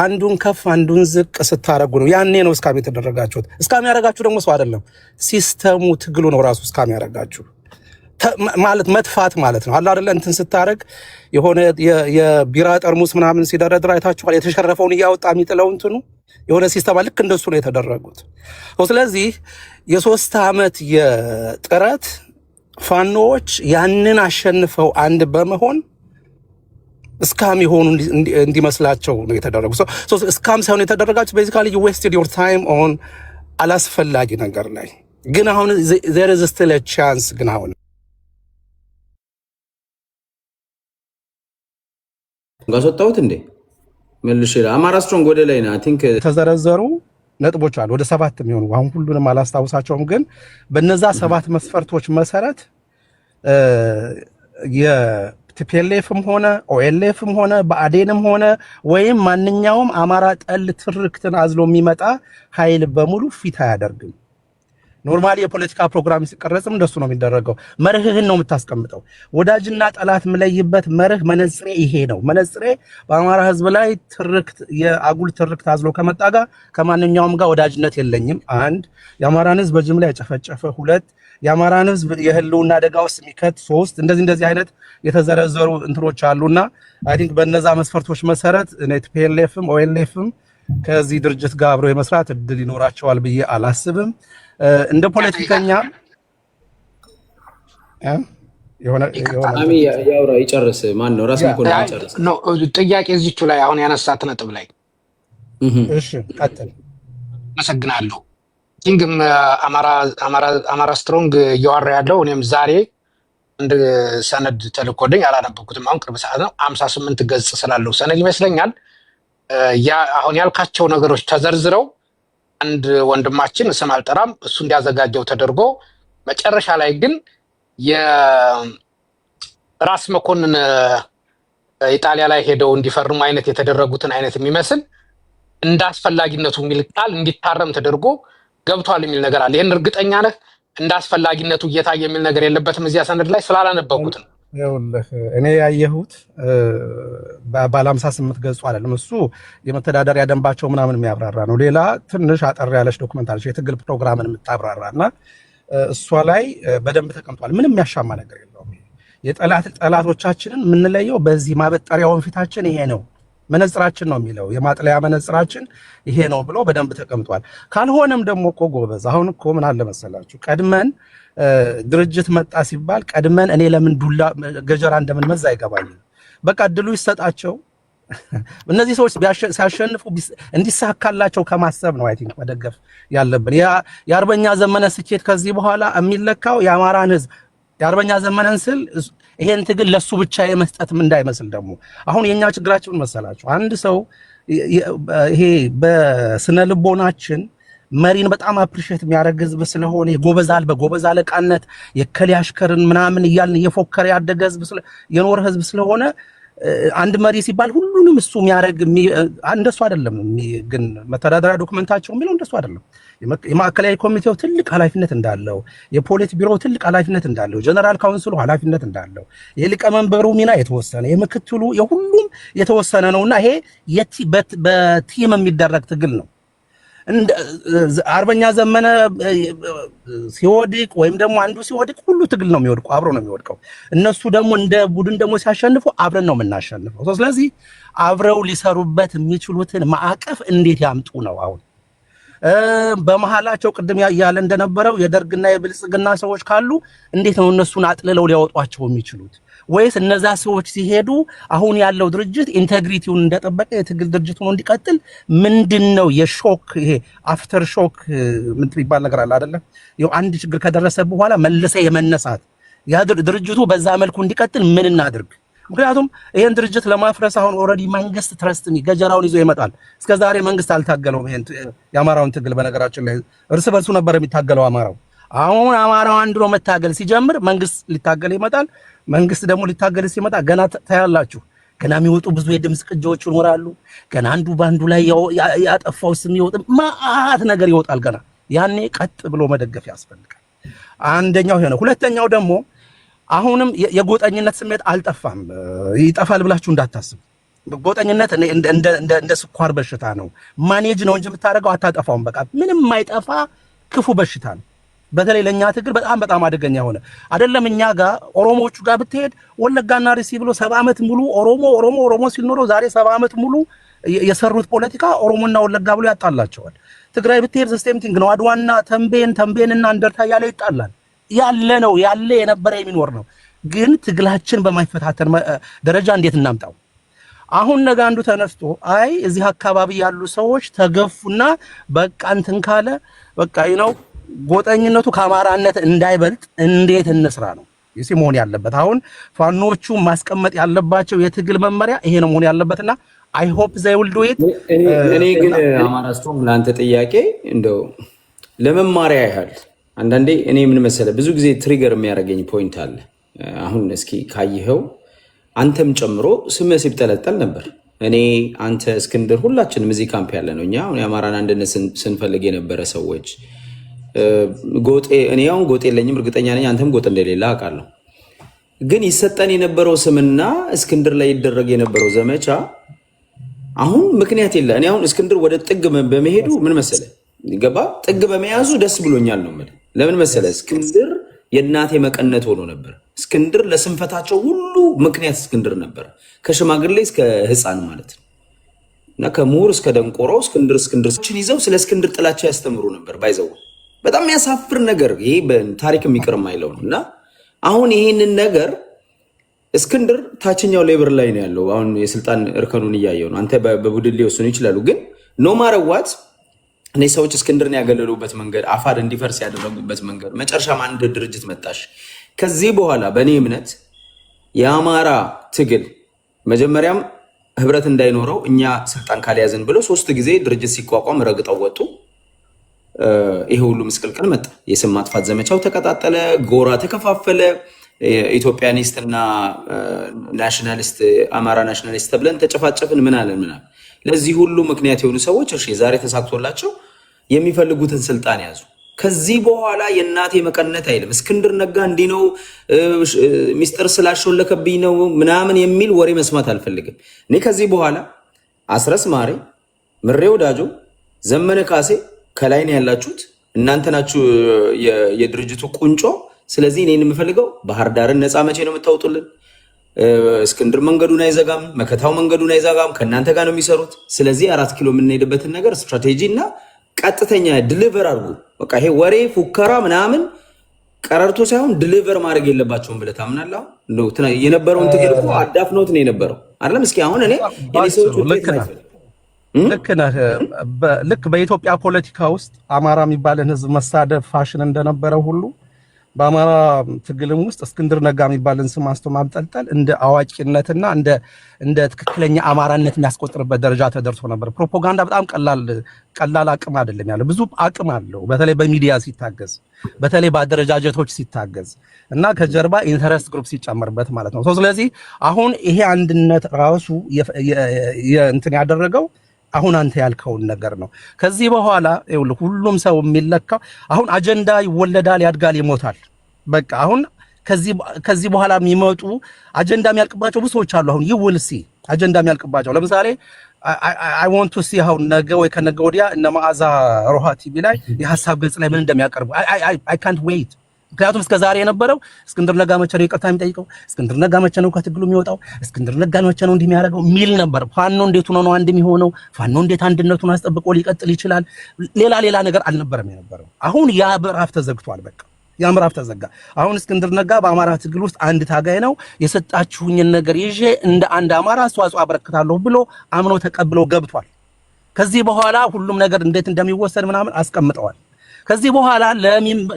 አንዱን ከፍ አንዱን ዝቅ ስታረጉ ነው። ያኔ ነው እስካም የተደረጋችሁት። እስካም ያደረጋችሁ ደግሞ ሰው አይደለም፣ ሲስተሙ ትግሉ ነው ራሱ እስካም ያደረጋችሁ ማለት መጥፋት ማለት ነው። አላ አይደለ እንትን ስታረግ የሆነ የቢራ ጠርሙስ ምናምን ሲደረድር አይታችኋል። የተሸረፈውን እያወጣ የሚጥለው እንትኑ የሆነ ሲስተም ልክ እንደሱ ነው የተደረጉት። ስለዚህ የ3 ዓመት የጥረት ፋኖዎች ያንን አሸንፈው አንድ በመሆን እስካም የሆኑ እንዲመስላቸው ነው የተደረጉት። እስካም ሳይሆን የተደረጋችሁ ቤዚካሊ you wasted your time on አላስፈላጊ ነገር ላይ ግን አሁን there is still a chance ግን አሁን ጋሶታውት እንዴ መልሽ አማራ ስትሮንግ ወደ ላይ ነው አይ ቲንክ ተዘረዘሩ ነጥቦች አሉ ወደ 7 የሚሆኑ አሁን ሁሉንም አላስታውሳቸውም ግን በእነዛ 7 መስፈርቶች መሰረት የቲፒኤልኤፍም ሆነ ኦኤልኤፍም ሆነ በአዴንም ሆነ ወይም ማንኛውም አማራ ጠል ትርክትን አዝሎ የሚመጣ ኃይል በሙሉ ፊት አያደርግም ኖርማሊ የፖለቲካ ፕሮግራም ሲቀረጽም እንደሱ ነው የሚደረገው መርህህን ነው የምታስቀምጠው ወዳጅና ጠላት መለይበት መርህ መነጽሬ ይሄ ነው መነጽሬ በአማራ ህዝብ ላይ ትርክት የአጉል ትርክት አዝሎ ከመጣ ጋር ከማንኛውም ጋር ወዳጅነት የለኝም አንድ የአማራን ህዝብ በጅምላ ያጨፈጨፈ ሁለት የአማራን ህዝብ የህልውና አደጋ ውስጥ የሚከት ሶስት እንደዚህ አይነት የተዘረዘሩ እንትሮች አሉና አይ ቲንክ በእነዛ መስፈርቶች መሰረት ቲፒኤልኤፍም ኦኤልኤፍም ከዚህ ድርጅት ጋር አብሮ የመስራት እድል ይኖራቸዋል ብዬ አላስብም እንደ ፖለቲከኛ አሚ ያውራ ይጨርስ ማን ነው ራስ መኮንን ይጨርስ ነው ጥያቄ እዚቹ ላይ አሁን ያነሳት ነጥብ ላይ እሺ ቀጥል መሰግናለሁ ኪንግም አማራ ስትሮንግ እያወራ ያለው እኔም ዛሬ እንደ ሰነድ ተልኮልኝ አላነበብኩትም አሁን ቅርብ ሰዓት ነው 58 ገጽ ስላለው ሰነድ ይመስለኛል ያ አሁን ያልካቸው ነገሮች ተዘርዝረው አንድ ወንድማችን ስም አልጠራም እሱ እንዲያዘጋጀው ተደርጎ መጨረሻ ላይ ግን የራስ መኮንን ኢጣሊያ ላይ ሄደው እንዲፈርሙ አይነት የተደረጉትን አይነት የሚመስል እንዳስፈላጊነቱ የሚል ቃል እንዲታረም ተደርጎ ገብቷል የሚል ነገር አለ ይሄን እርግጠኛ ነህ እንዳስፈላጊነቱ እየታየ የሚል ነገር የለበትም እዚያ ሰነድ ላይ ስላላነበብኩት ነው ይኸውልህ እኔ ያየሁት ባለ 58 ገጹ አይደለም እሱ የመተዳደሪያ ደንባቸው ምናምን የሚያብራራ ነው ሌላ ትንሽ አጠር ያለች ዶክመንት አለች የትግል ፕሮግራምን የምታብራራና እሷ ላይ በደንብ ተቀምጧል ምንም የሚያሻማ ነገር የለውም ጠላቶቻችንን የምንለየው በዚህ ማበጠሪያውን ፊታችን ይሄ ነው መነጽራችን ነው የሚለው የማጥለያ መነጽራችን ይሄ ነው ብሎ በደንብ ተቀምጧል ካልሆነም ደግሞ እኮ ጎበዝ አሁን እኮ ምን አለ መሰላችሁ ቀድመን ድርጅት መጣ ሲባል ቀድመን እኔ ለምን ዱላ ገጀራ እንደምንመዛ አይገባኝም በቃ እድሉ ይሰጣቸው እነዚህ ሰዎች ሲያሸንፉ እንዲሳካላቸው ከማሰብ ነው አይ ቲንክ መደገፍ ያለብን የአርበኛ ዘመነ ስኬት ከዚህ በኋላ የሚለካው የአማራን ህዝብ የአርበኛ ዘመነን ስል ይሄን ትግል ለሱ ብቻ የመስጠትም እንዳይመስል ደግሞ አሁን የኛ ችግራችን መሰላችሁ አንድ ሰው ይሄ በስነ ልቦናችን መሪን በጣም አፕሪሺየት የሚያደርግ ህዝብ ስለሆነ በጎበዝ አለቃነት የከሊ አሽከርን ምናምን እያልን እየፎከረ ያደገ ህዝብ የኖር ህዝብ ስለሆነ አንድ መሪ ሲባል ሁሉንም እሱ የሚያደርግ እንደሱ አይደለም ግን መተዳደሪያ ዶክመንታቸው የሚለው እንደሱ አይደለም የማዕከላዊ ኮሚቴው ትልቅ ኃላፊነት እንዳለው የፖሊት ቢሮ ትልቅ ኃላፊነት እንዳለው ጀነራል ካውንስሉ ኃላፊነት እንዳለው የሊቀመንበሩ ሚና የተወሰነ የምክትሉ የሁሉም የተወሰነ ነውና ይሄ በቲም የሚደረግ ትግል ነው አርበኛ ዘመነ ሲወድቅ ወይም ደግሞ አንዱ ሲወድቅ ሁሉ ትግል ነው የሚወድቀው አብሮ ነው የሚወድቀው እነሱ ደግሞ እንደ ቡድን ደግሞ ሲያሸንፉ አብረን ነው የምናሸንፈው ስለዚህ አብረው ሊሰሩበት የሚችሉትን ማዕቀፍ እንዴት ያምጡ ነው አሁን በመሃላቸው ቅድም ያለ እንደነበረው የደርግና የብልጽግና ሰዎች ካሉ እንዴት ነው እነሱን አጥልለው ሊያወጧቸው የሚችሉት ወይስ እነዛ ሰዎች ሲሄዱ አሁን ያለው ድርጅት ኢንቴግሪቲውን እንደጠበቀ የትግል ድርጅት ሆኖ እንዲቀጥል ምንድነው የሾክ ይሄ አፍተር ሾክ ምን ይባል ነገር አለ አይደለ አንድ ችግር ከደረሰ በኋላ መልሰ የመነሳት ያ ድርጅቱ በዛ መልኩ እንዲቀጥል ምን እናድርግ ምክንያቱም ይሄን ድርጅት ለማፍረስ አሁን ኦሬዲ መንግስት ትረስት ገጀራውን ይዞ ይመጣል እስከዛሬ መንግስት አልታገለውም ይሄን የአማራውን ትግል በነገራችን ላይ እርስ በርሱ ነበር የሚታገለው አማራው አሁን አማራው አንድ ነው መታገል ሲጀምር መንግስት ሊታገል ይመጣል መንግስት ደግሞ ሊታገል ሲመጣ ገና ታያላችሁ ገና የሚወጡ ብዙ የድምጽ ቅጂዎች ይኖራሉ ገና አንዱ ባንዱ ላይ ያጠፋው ስም ይወጣ ማአት ነገር ይወጣል ገና ያኔ ቀጥ ብሎ መደገፍ ያስፈልጋል አንደኛው ይሄ ነው ሁለተኛው ደግሞ አሁንም የጎጠኝነት ስሜት አልጠፋም ይጠፋል ብላችሁ እንዳታስቡ ጎጠኝነት እንደ ስኳር በሽታ ነው ማኔጅ ነው እንጂ የምታደርገው አታጠፋውም በቃ ምንም የማይጠፋ ክፉ በሽታ ነው በተለይ ለኛ ትግል በጣም አደገኛ ሆነ አይደለም እኛ ጋር ኦሮሞዎቹ ጋር ብትሄድ ወለጋና ርሲ ብሎ 70 ዓመት ሙሉ ኦሮሞ ሲኖር ዛሬ 70 ዓመት ሙሉ የሰሩት ፖለቲካ ኦሮሞና ወለጋ ብሎ ያጣላቸዋል ትግራይ ብትሄድ ሲስተምቲንግ ነው አድዋና ተንቤንና እንደርታ ያለ ይጣላል ያለ የነበረ የሚኖር ነው ግን ትግላችን በማይፈታተን ደረጃ እንዴት እናምጣው አሁን ነገ አንዱ ተነስቶ አይ እዚህ አካባቢ ያሉ ሰዎች ተገፉና በቃ እንትን ካለ በቃ ጎጠኝነቱ ከአማራነት እንዳይበልጥ እንዴት እንስራ ነው ይሲ መሆን ያለበት። አሁን ፋኖቹ ማስቀመጥ ያለባቸው የትግል መመሪያ ይሄ ነው መሆን ያለበትና I hope they will do it። እኔ ግን አማራ ስትሮንግ ለአንተ ጥያቄ እንደው ለመማሪያ ያህል አንዳንዴ እኔ ምን መሰለ ብዙ ጊዜ ትሪገር የሚያደርገኝ ፖይንት አለ። አሁን እስኪ ካየኸው አንተም ጨምሮ ስምህ ሲብጠለጠል ነበር። እኔ አንተ እስክንድር ሁላችንም እዚህ ካምፕ ያለ ነው። እኛ አሁን የአማራን አንድነት ስንፈልግ የነበረ ሰዎች ጎጤ እኔ አሁን ጎጤ የለኝም እርግጠኛ ነኝ። አንተም ጎጥ እንደሌለ አውቃለሁ። ግን ይሰጠን የነበረው ስምና እስክንድር ላይ ይደረግ የነበረው ዘመቻ አሁን ምክንያት የለ። እኔ አሁን እስክንድር ወደ ጥግ በመሄዱ ምን መሰለ ገባ ጥግ በመያዙ ደስ ብሎኛል ነው ማለት። ለምን መሰለ እስክንድር የእናቴ መቀነት ሆኖ ነበር። እስክንድር ለስንፈታቸው ሁሉ ምክንያት እስክንድር ነበር። ከሽማግሌ እስከ ህፃን ማለት ነው እና ከምሁር እስከ ደንቆሮ እስክንድርን ይዘው ስለ እስክንድር ጥላቻ ያስተምሩ ነበር። ባይዘው በጣም የሚያሳፍር ነገር ይሄ በታሪክ የሚቀር የማይለው ነው። እና አሁን ይሄንን ነገር እስክንድር ታችኛው ሌበር ላይ ነው ያለው። አሁን የስልጣን እርከኑን እያየው ነው። አንተ በቡድን ሊወስኑ ይችላሉ። ግን ኖ ማረዋት እኔ ሰዎች እስክንድርን ያገለሉበት መንገድ አፋር እንዲፈርስ ያደረጉበት መንገድ መጨረሻም አንድ ድርጅት መጣሽ። ከዚህ በኋላ በእኔ እምነት የአማራ ትግል መጀመሪያም ህብረት እንዳይኖረው እኛ ስልጣን ካልያዝን ብለው 3 ጊዜ ድርጅት ሲቋቋም ረግጠው ወጡ። ይሄ ሁሉ ምስቅልቅል መጣ። የስም ማጥፋት ዘመቻው ተቀጣጠለ፣ ጎራ ተከፋፈለ። ኢትዮጵያኒስት እና ናሽናሊስት አማራ ናሽናሊስት ተብለን ተጨፋጨፍን። ምን አለን። ለዚህ ሁሉ ምክንያት የሆኑ ሰዎች እሺ ዛሬ ተሳክቶላቸው የሚፈልጉትን ስልጣን ያዙ። ከዚህ በኋላ የእናቴ መቀነት አይልም እስክንድር ነጋ እንዲህ ነው ሚስጥር ስላሾለከብኝ ነው ምናምን የሚል ወሬ መስማት አልፈልግም። እኔ ከዚህ በኋላ አስረስ ማሬ፣ ምሬ ወዳጆ፣ ዘመነ ካሴ ከላይ ነው ያላችሁት። እናንተ ናችሁ የድርጅቱ ቁንጮ። ስለዚህ እኔን የምፈልገው ባህር ዳርን ነፃ መቼ ነው የምታወጡልን? እስክንድር መንገዱን አይዘጋም፣ መከታው መንገዱን አይዘጋም። ከእናንተ ጋር ነው የሚሰሩት። ስለዚህ 4 ኪሎ የምንሄድበትን ነገር ስትራቴጂ እና ቀጥተኛ ድሊቨር አድርጉ። በቃ ይሄ ወሬ ፉከራ ምናምን ቀረርቶ ሳይሆን ድሊቨር ማድረግ የለባቸውም ብለህ ታምናለህ? የነበረውን ትግል እኮ አዳፍኖት ነው የነበረው አይደለም? እስኪ አሁን እኔ ሰዎች ልክ ነህ። ልክ በኢትዮጵያ ፖለቲካ ውስጥ አማራ የሚባልን ህዝብ መሳደብ ፋሽን እንደነበረው ሁሉ በአማራ ትግልም ውስጥ እስክንድር ነጋ የሚባልን ስም አንስቶ ማብጠልጠል እንደ አዋቂነትና እንደ ትክክለኛ አማራነት የሚያስቆጥርበት ደረጃ ተደርሶ ነበር። ፕሮፓጋንዳ በጣም ቀላል አቅም አይደለም ያለው፣ ብዙ አቅም አለው። በተለይ በሚዲያ ሲታገዝ፣ በተለይ በአደረጃጀቶች ሲታገዝ እና ከጀርባ ኢንተረስት ግሩፕ ሲጨመርበት ማለት ነው። ስለዚህ አሁን ይሄ አንድነት ራሱ እንትን ያደረገው አሁን አንተ ያልከውን ነገር ነው። ከዚህ በኋላ ሁሉም ሰው የሚለካው አሁን አጀንዳ ይወለዳል፣ ያድጋል፣ ይሞታል። በቃ አሁን ከዚህ በኋላ የሚመጡ አጀንዳ የሚያልቅባቸው ብዙ ሰዎች አሉ። አሁን ይውልሲ አጀንዳ የሚያልቅባቸው ለምሳሌ I want to see how ነገ ወይ ከነገ ወዲያ እነ መዓዛ ሮሃ ቲቪ ላይ የሐሳብ ገጽ ላይ ምን እንደሚያቀርቡ I can't wait። ምክንያቱም እስከ ዛሬ የነበረው እስክንድር ነጋ መቼ ነው ይቅርታ የሚጠይቀው? እስክንድር ነጋ መቼ ነው ከትግሉ የሚወጣው? እስክንድር ነጋ መቼ ነው እንዲህ የሚያደርገው ሚል ነበር። ፋኖ እንዴት ሆኖ ነው አንድ የሚሆነው? ፋኖ እንዴት አንድነቱን አስጠብቆ ሊቀጥል ይችላል? ሌላ ነገር አልነበረም የነበረው። አሁን ያ ምዕራፍ ተዘግቷል። በቃ ያ ምዕራፍ ተዘጋ። አሁን እስክንድር ነጋ በአማራ ትግል ውስጥ አንድ ታጋይ ነው። የሰጣችሁኝን ነገር ይዤ እንደ አንድ አማራ አስተዋጽኦ አበረክታለሁ ብሎ አምኖ ተቀብሎ ገብቷል። ከዚህ በኋላ ሁሉም ነገር እንዴት እንደሚወሰድ ምናምን አስቀምጠዋል። ከዚህ በኋላ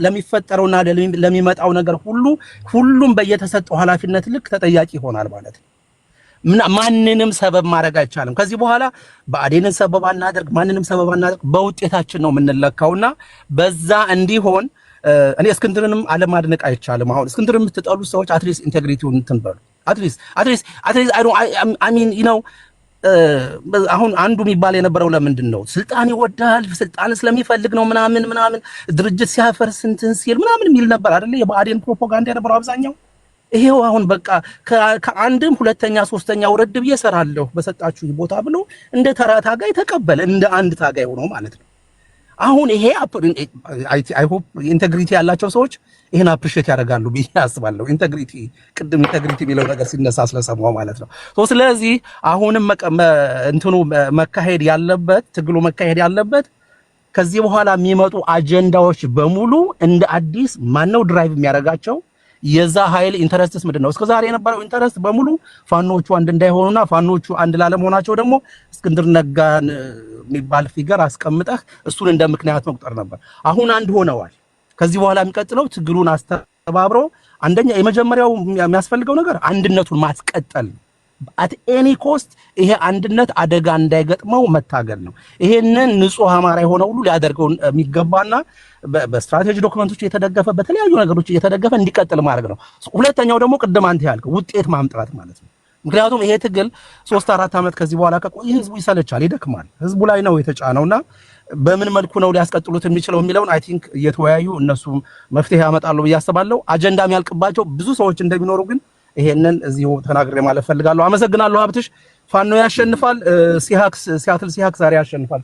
ለሚፈጠረውና ለሚመጣው ነገር ሁሉም በየተሰጠው ኃላፊነት ልክ ተጠያቂ ይሆናል ማለት ነው። ማንንም ሰበብ ማድረግ አይቻልም። ከዚህ በኋላ ብአዴንን ሰበብ አናደርግ፣ ማንንም ሰበብ አናደርግ። በውጤታችን ነው የምንለካውና በዛ እንዲሆን እኔ እስክንድርንም አለማድነቅ አይቻልም። አሁን እስክንድርን የምትጠሉ ሰዎች አትሊስት ኢንቴግሪቲውን እንትን በሉ። አትሊስት I mean you know አሁን አንዱ የሚባል የነበረው ለምንድን ነው ስልጣን ይወዳል፣ ስልጣን ስለሚፈልግ ነው ምናምን ድርጅት ሲያፈርስ እንትን ሲል ምናምን የሚል ነበር አይደል? የብአዴን ፕሮፓጋንዳ የነበረው አብዛኛው ይሄው። አሁን በቃ ከአንድም ሁለተኛ ሶስተኛ ውረድ ብዬ እሰራለሁ በሰጣችሁ ቦታ ብሎ እንደ ተራ ታጋይ ተቀበለ፣ እንደ አንድ ታጋይ ሆኖ ማለት ነው። አሁን ይሄ አይ ሆፕ ኢንቴግሪቲ ያላቸው ሰዎች ይሄን አፕሪሺየት ያደርጋሉ ብዬ አስባለሁ። ኢንቴግሪቲ ቅድም ኢንቴግሪቲ የሚለው ነገር ሲነሳ ስለሰማው ማለት ነው። ስለዚህ አሁንም እንትኑ መካሄድ ያለበት ትግሉ መካሄድ ያለበት ከዚህ በኋላ የሚመጡ አጀንዳዎች በሙሉ እንደ አዲስ ማነው ድራይቭ የሚያደርጋቸው? የዛ ኃይል ኢንተረስትስ ምንድነው? እስከዛሬ የነበረው ኢንተረስት በሙሉ ፋኖቹ አንድ እንዳይሆኑና ፋኖቹ አንድ ላለመሆናቸው ደግሞ እስክንድር ነጋን የሚባል ፊገር አስቀምጠህ እሱን እንደ ምክንያት መቁጠር ነበር። አሁን አንድ ሆነዋል። ከዚህ በኋላ የሚቀጥለው ትግሉን አስተባብሮ አንደኛ የመጀመሪያው የሚያስፈልገው ነገር አንድነቱን ማስቀጠል ነው። አት ኤኒ ኮስት ይሄ አንድነት አደጋ እንዳይገጥመው መታገል ነው። ይሄንን ንጹህ አማራ የሆነ ሁሉ ሊያደርገው የሚገባና በስትራቴጂ ዶክመንቶች የተደገፈ በተለያዩ ነገሮች የተደገፈ እንዲቀጥል ማድረግ ነው። ሁለተኛው ደግሞ ቅድም አንተ ያልከው ውጤት ማምጣት ማለት ነው። ምክንያቱም ይሄ ትግል 3-4 ዓመት ከዚህ በኋላ ከቆየ ህዝቡ ይሰለቻል፣ ይደክማል። ህዝቡ ላይ ነው የተጫነውና በምን መልኩ ነው ሊያስቀጥሉት የሚችለው የሚለውን አይ ቲንክ እየተወያዩ እነሱ መፍትሄ ያመጣሉ ብዬ አስባለሁ። አጀንዳ የሚያልቅባቸው ብዙ ሰዎች እንደሚኖሩ ግን ይሄንን እዚሁ ተናግሬ ማለት ፈልጋለሁ። አመሰግናለሁ ሀብትሽ። ፋኖ ያሸንፋል። ሲያትል ሲሃክስ ዛሬ ያሸንፋል።